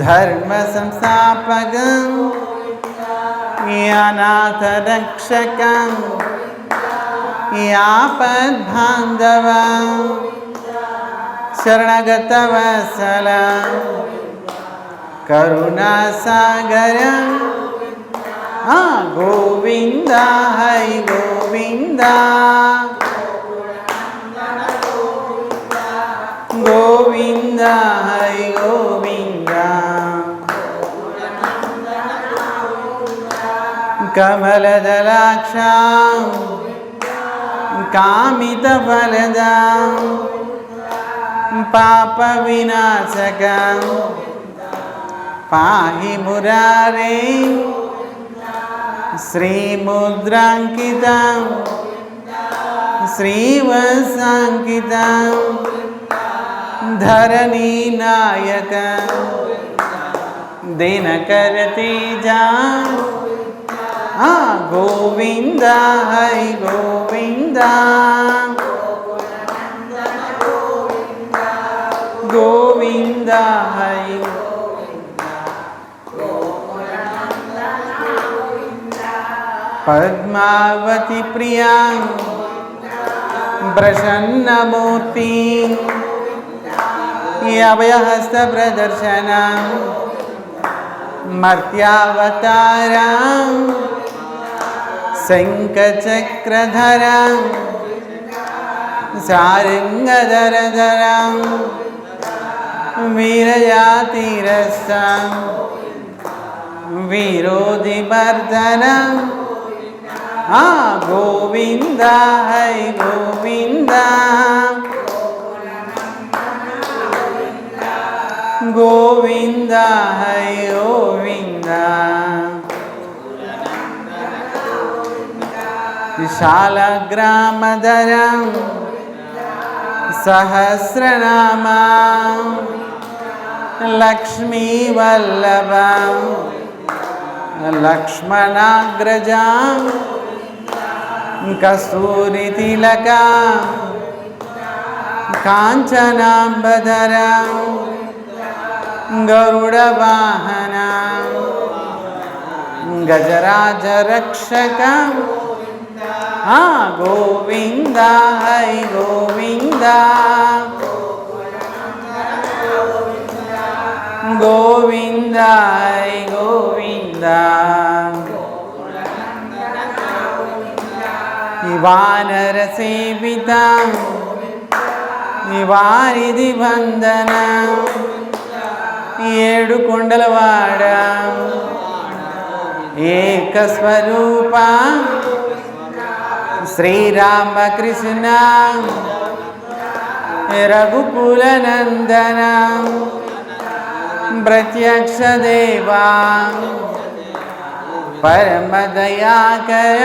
ధర్మ సంస్థాపక అనాథ రక్షక ఆపద్బాంధవ శరణగత వత్సల కరుణాసాగరం గోవింద హై గోవింద గోవింద హై గోవింద కమలదలాక్షాం కామితఫలదాం పాప వినాశకం పాహి మురారే శ్రీముద్రాంకితం శ్రీవత్సాంకితం ధరణీనాయకం దినకరతేజం గోవింద హై గోవింద గోవింద హై పద్మావతి ప్రియా ప్రసన్నమూర్తి అభయహస్త ప్రదర్శన మర్త్యావతార శంఖచక్రధర సారంగధరధర వీరయాతిరస్త విరోధివర్ధన Govinda high Govinda Govinda high Govinda విశాలగ్రామధరం Sahasranama లక్ష్మీవల్లభం లక్ష్మణాగ్రజం కస్తూరితిలకా కాంచనాంబధరం గరుడవాహనం గజరాజరక్షకం Govinda high Govinda Govinda high Govinda వానర సేవిత వారిది వందన ఏడు కొండలవాడ ఏకస్వరూప శ్రీరామకృష్ణ రఘుకుల నందన ప్రత్యక్ష దేవా పరమదయాకర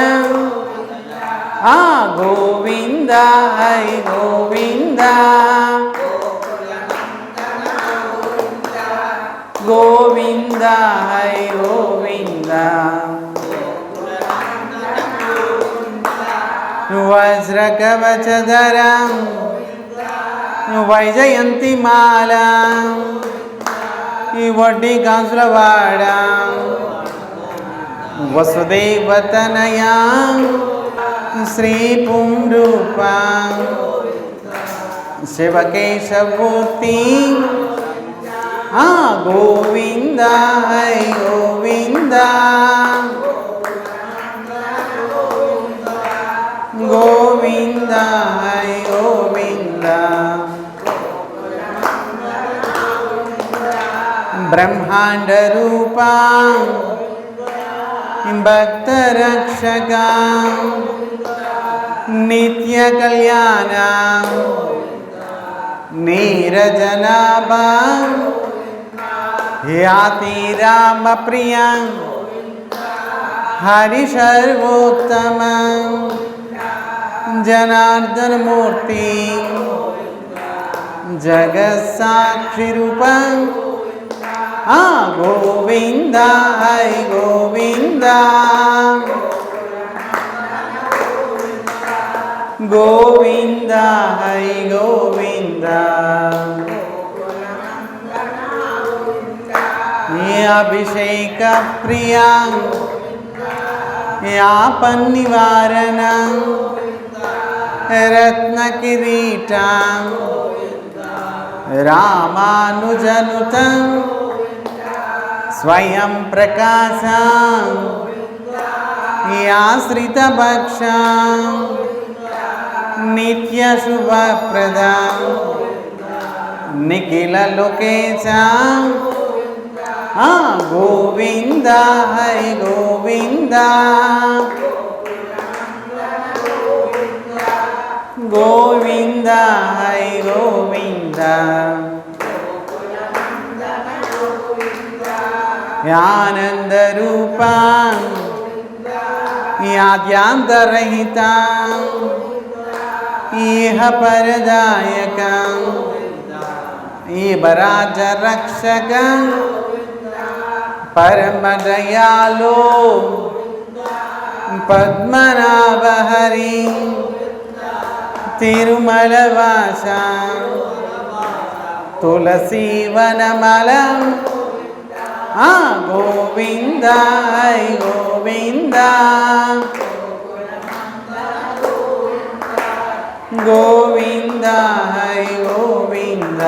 గోవింద హై గోవింద గోవింద హై గోవింద వజ్రకవచధరం వైజయంతిమాల వడ్డీ కాసులవాడ వసుదేవతనయా శ్రీపుంరూపా శివకేశమూర్తి గోవింద హై గోవింద గోవింద హై గోవింద బ్రహ్మాండ రూపా భక్తరక్షక నిత్య కళ్యాణ నీరజనాభా యాతి రామ ప్రియ హరి సర్వోత్తమ జనార్దన మూర్తి జగత్సాక్షి రూపం గోవింద హై గోవింద గోవింద హై గోవింద అభిషేక ప్రియా ఆపన్నివారణ రత్న కిరీటం రామానుజనుతం స్వయం ప్రకాశం ఆశ్రిత భక్షం నిత్య శుభప్రదం నిఖిల లోకేశం గోవింద హరి గోవింద గోవింద హరి గోవింద ఆనంద రూపం ఆద్యాంతరహితం ఇహ పరదాయకం ఈబరాజ రక్షకం పరమ దయాళో పద్మనాభ హరి తిరుమలవాస తులసీవనమలం గోవింద హరి గోవింద గోవింద హరి గోవింద